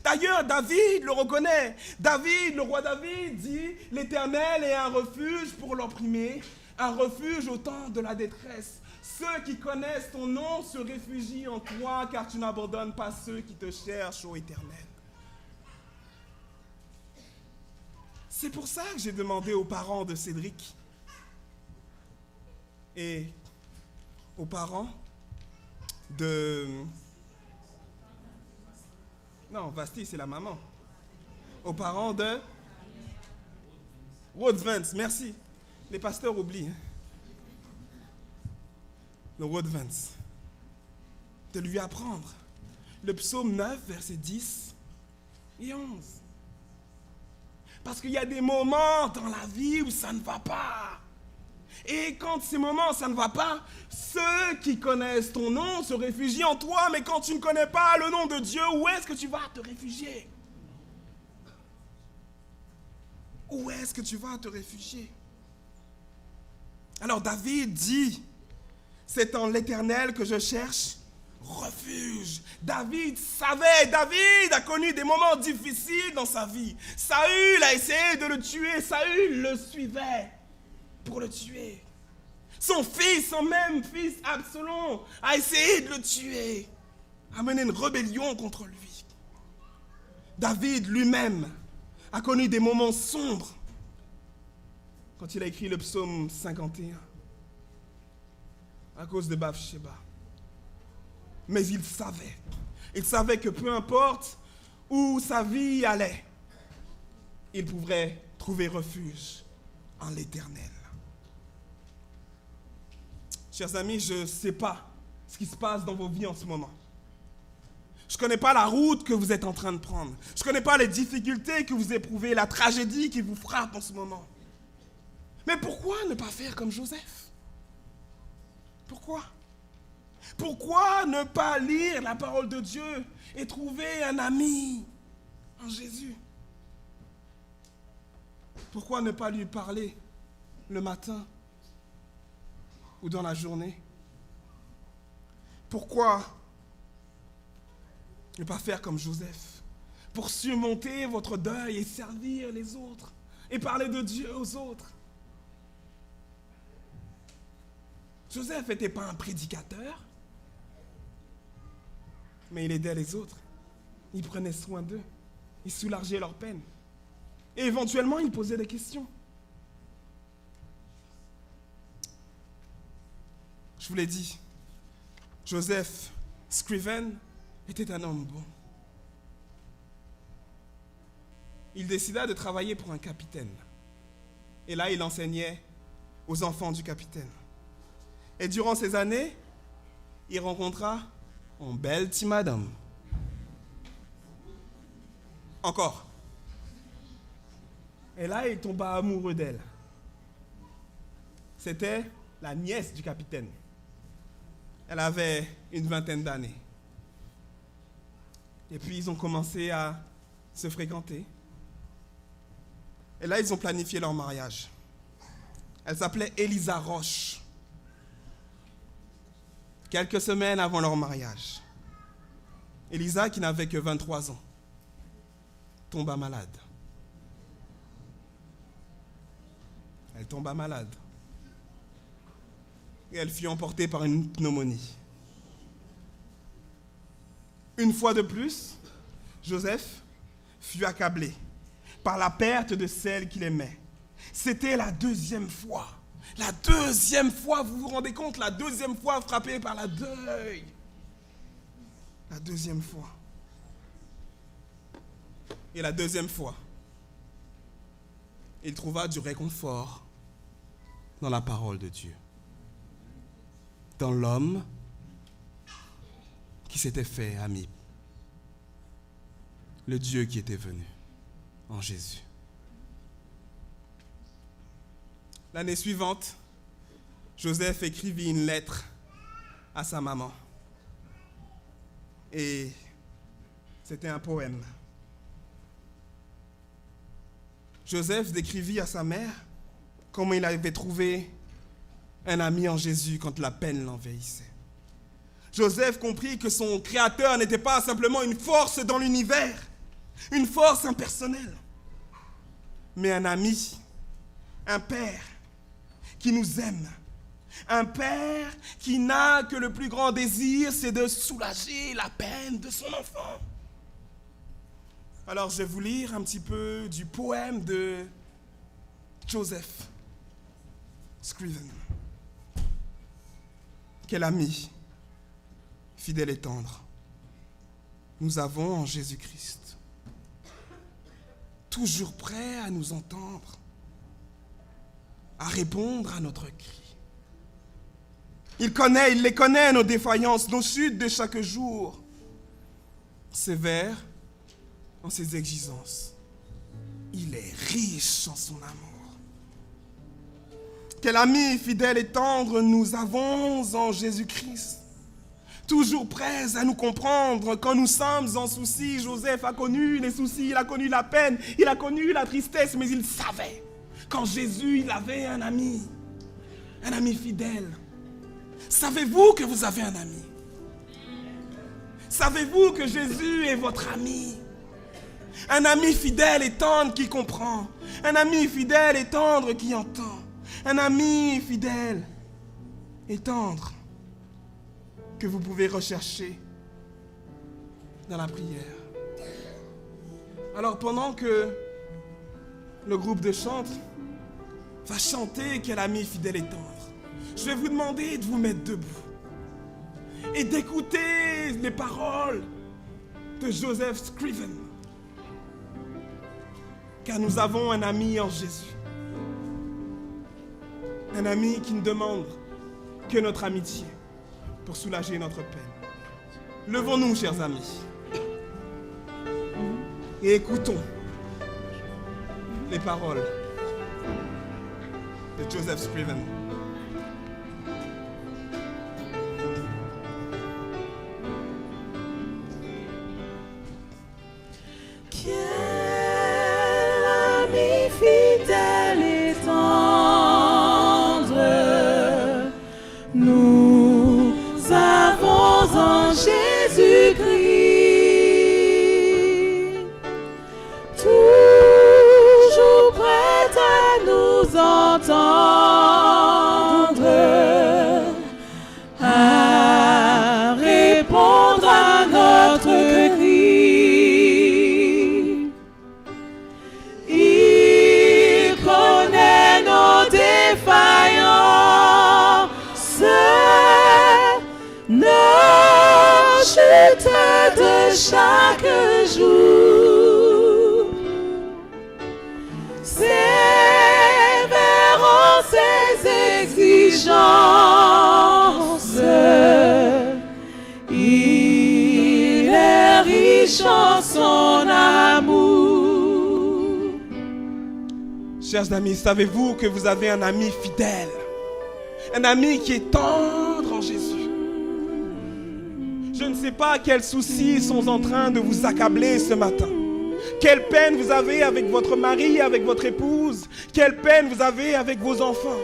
D'ailleurs, David le reconnaît. David, le roi David, dit « L'Éternel est un refuge pour l'opprimé, un refuge au temps de la détresse. Ceux qui connaissent ton nom se réfugient en toi, car tu n'abandonnes pas ceux qui te cherchent, ô Éternel. C'est pour ça que j'ai demandé aux parents de Cédric et aux parents de... Non, Vasti, c'est la maman. Aux parents de... Rhodes Vance, merci. Les pasteurs oublient. Le Rhodes Vance. De lui apprendre le psaume 9, versets 10 et 11. Parce qu'il y a des moments dans la vie où ça ne va pas. Et quand ces moments, ça ne va pas, ceux qui connaissent ton nom se réfugient en toi, mais quand tu ne connais pas le nom de Dieu, où est-ce que tu vas te réfugier? Où est-ce que tu vas te réfugier? Alors David dit, c'est en l'Éternel que je cherche refuge. David savait, David a connu des moments difficiles dans sa vie. Saül a essayé de le tuer, Saül le suivait pour le tuer. Son fils, son même fils Absalom, a essayé de le tuer, a mené une rébellion contre lui. David lui-même a connu des moments sombres quand il a écrit le psaume 51 à cause de Bathsheba. Mais il savait que peu importe où sa vie allait, il pourrait trouver refuge en l'Éternel. Chers amis, je ne sais pas ce qui se passe dans vos vies en ce moment. Je ne connais pas la route que vous êtes en train de prendre. Je ne connais pas les difficultés que vous éprouvez, la tragédie qui vous frappe en ce moment. Mais pourquoi ne pas faire comme Joseph? Pourquoi? Pourquoi ne pas lire la parole de Dieu et trouver un ami en Jésus? Pourquoi ne pas lui parler le matin ou dans la journée? Pourquoi ne pas faire comme Joseph pour surmonter votre deuil et servir les autres et parler de Dieu aux autres? Joseph n'était pas un prédicateur, mais il aidait les autres. Il prenait soin d'eux. Il soulageait leur peine. Et éventuellement, il posait des questions. Je vous l'ai dit, Joseph Scriven était un homme bon. Il décida de travailler pour un capitaine. Et là, il enseignait aux enfants du capitaine. Et durant ces années, il rencontra une belle petite madame. Encore. Et là, il tomba amoureux d'elle. C'était la nièce du capitaine. Elle avait une 20aine d'années. Et puis, ils ont commencé à se fréquenter. Et là, ils ont planifié leur mariage. Elle s'appelait Elisa Roche. Quelques semaines avant leur mariage, Elisa, qui n'avait que 23 ans, tomba malade. Elle tomba malade. Et elle fut emportée par une pneumonie. Une fois de plus, Joseph fut accablé par la perte de celle qu'il aimait. C'était la deuxième fois. La deuxième fois, vous vous rendez compte, la deuxième fois frappé par la deuil. La deuxième fois. Et la deuxième fois, il trouva du réconfort dans la parole de Dieu. Dans l'homme qui s'était fait ami. Le Dieu qui était venu en Jésus. L'année suivante, Joseph écrivit une lettre à sa maman. Et c'était un poème. Joseph décrivit à sa mère comment il avait trouvé un ami en Jésus quand la peine l'envahissait. Joseph comprit que son Créateur n'était pas simplement une force dans l'univers, une force impersonnelle, mais un ami, un père qui nous aime, Un père qui n'a que le plus grand désir, c'est de soulager la peine de son enfant. Alors je vais vous lire un petit peu du poème de Joseph Scriven. Quel ami, fidèle et tendre, nous avons en Jésus-Christ, toujours prêt à nous entendre, à répondre à notre cri. Il les connaît, nos défaillances, nos chutes de chaque jour, sévère en ses exigences. Il est riche en son amour. Quel ami fidèle et tendre nous avons en Jésus-Christ, toujours prêts à nous comprendre quand nous sommes en souci. Joseph a connu les soucis, il a connu la peine, il a connu la tristesse, mais il savait qu'en Jésus, il avait un ami fidèle. Savez-vous que vous avez un ami? Savez-vous que Jésus est votre ami? Un ami fidèle et tendre qui comprend. Un ami fidèle et tendre qui entend. Un ami fidèle et tendre que vous pouvez rechercher dans la prière. Alors pendant que le groupe de chant va chanter quel ami fidèle et tendre, je vais vous demander de vous mettre debout et d'écouter les paroles de Joseph Scriven. Car nous avons un ami en Jésus. Un ami qui ne demande que notre amitié pour soulager notre peine. Levons-nous, chers amis, et écoutons les paroles de Joseph Scriven. Fidèle et tendre, nous avons en Jésus-Christ, toujours prêt à nous entendre, à répondre à notre cri. Nos chutes de chaque jour, sévère en ses exigences, il est riche en son amour. Chers amis, savez-vous que vous avez un ami fidèle? Un ami qui est tendre en Jésus. Je ne sais pas quels soucis sont en train de vous accabler ce matin. Quelle peine vous avez avec votre mari, avec votre épouse. Quelle peine vous avez avec vos enfants.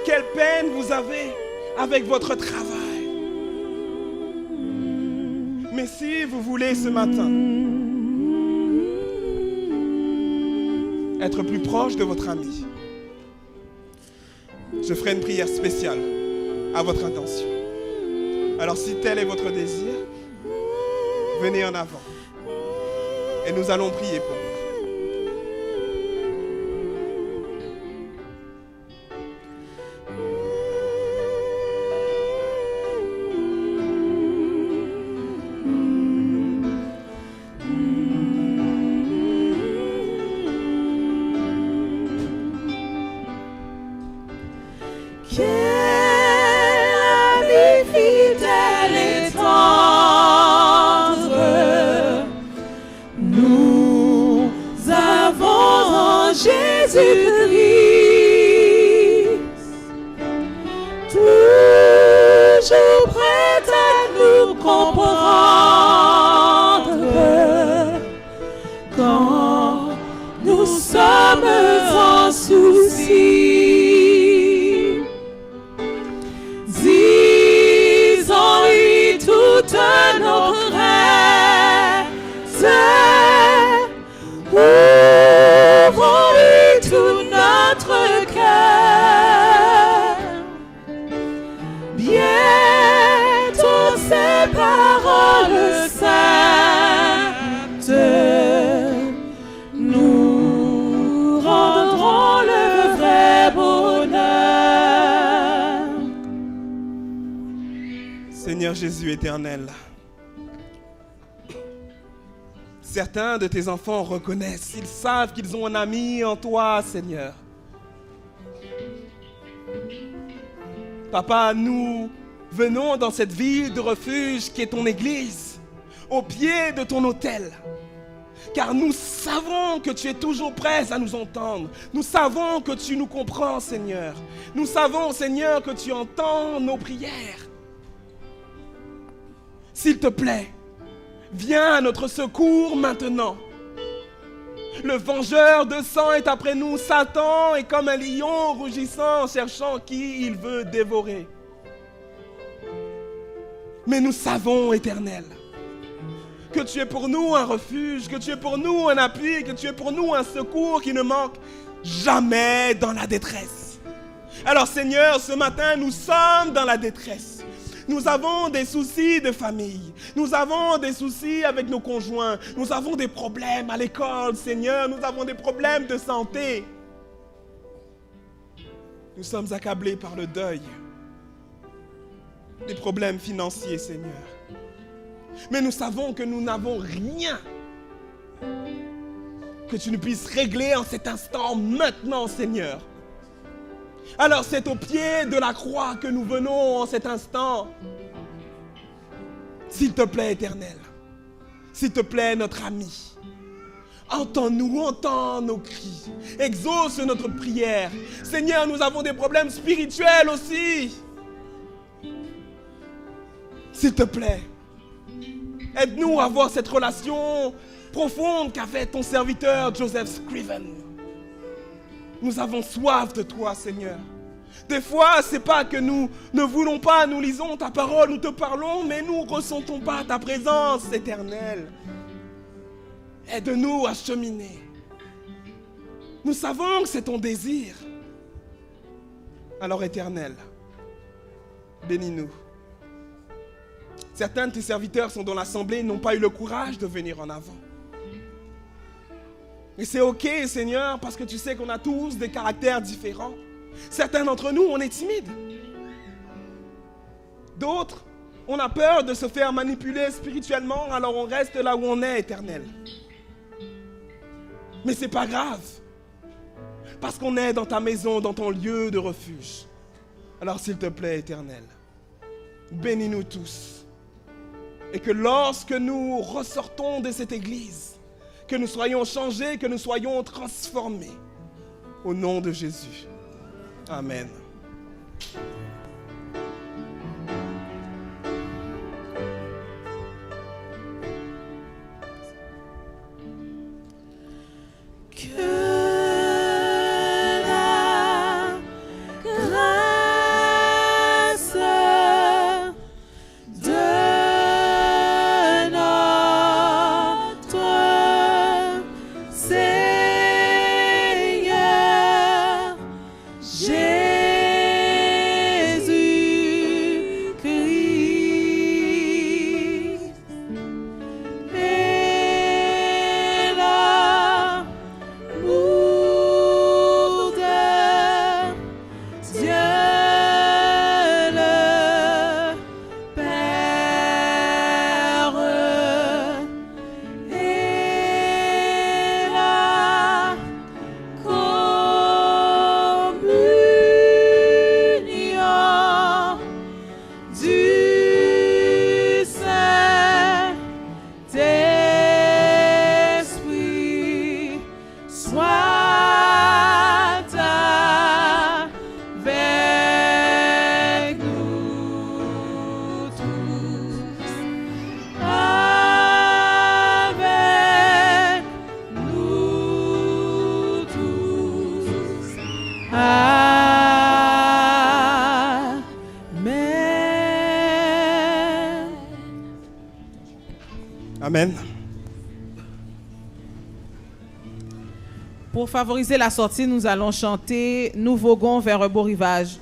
Quelle peine vous avez avec votre travail. Mais si vous voulez ce matin être plus proche de votre ami, je ferai une prière spéciale à votre intention. Alors si tel est votre désir, venez en avant et nous allons prier pour vous. Nous Jésus éternel. Certains de tes enfants reconnaissent, ils savent qu'ils ont un ami en toi, Seigneur. Papa, nous venons dans cette ville de refuge qui est ton église, au pied de ton autel. Car nous savons que tu es toujours prêt à nous entendre. Nous savons que tu nous comprends, Seigneur. Nous savons, Seigneur, que tu entends nos prières. S'il te plaît, viens à notre secours maintenant. Le vengeur de sang est après nous. Satan est comme un lion rugissant, cherchant qui il veut dévorer. Mais nous savons, Éternel, que tu es pour nous un refuge, que tu es pour nous un appui, que tu es pour nous un secours qui ne manque jamais dans la détresse. Alors Seigneur, ce matin, nous sommes dans la détresse. Nous avons des soucis de famille. Nous avons des soucis avec nos conjoints. Nous avons des problèmes à l'école, Seigneur. Nous avons des problèmes de santé. Nous sommes accablés par le deuil. Des problèmes financiers, Seigneur. Mais nous savons que nous n'avons rien que tu ne puisses régler en cet instant, maintenant, Seigneur. Alors c'est au pied de la croix que nous venons en cet instant. S'il te plaît, Éternel, s'il te plaît, notre ami, entends-nous, entends nos cris, exauce notre prière. Seigneur, nous avons des problèmes spirituels aussi. S'il te plaît, aide-nous à avoir cette relation profonde qu'avait ton serviteur Joseph Scriven. Nous avons soif de toi, Seigneur. Des fois, c'est pas que nous ne voulons pas, nous lisons ta parole, nous te parlons, mais nous ne ressentons pas ta présence éternelle. Aide-nous à cheminer. Nous savons que c'est ton désir. Alors, Éternel, bénis-nous. Certains de tes serviteurs sont dans l'assemblée et n'ont pas eu le courage de venir en avant. Et c'est ok, Seigneur, parce que tu sais qu'on a tous des caractères différents. Certains d'entre nous, on est timides. D'autres, on a peur de se faire manipuler spirituellement, alors on reste là où on est, Éternel. Mais c'est pas grave, parce qu'on est dans ta maison, dans ton lieu de refuge. Alors s'il te plaît, Éternel, bénis-nous tous. Et que lorsque nous ressortons de cette église, que nous soyons changés, que nous soyons transformés. Au nom de Jésus. Amen. Amen. Pour favoriser la sortie, nous allons chanter « Nous voguons vers un beau rivage ».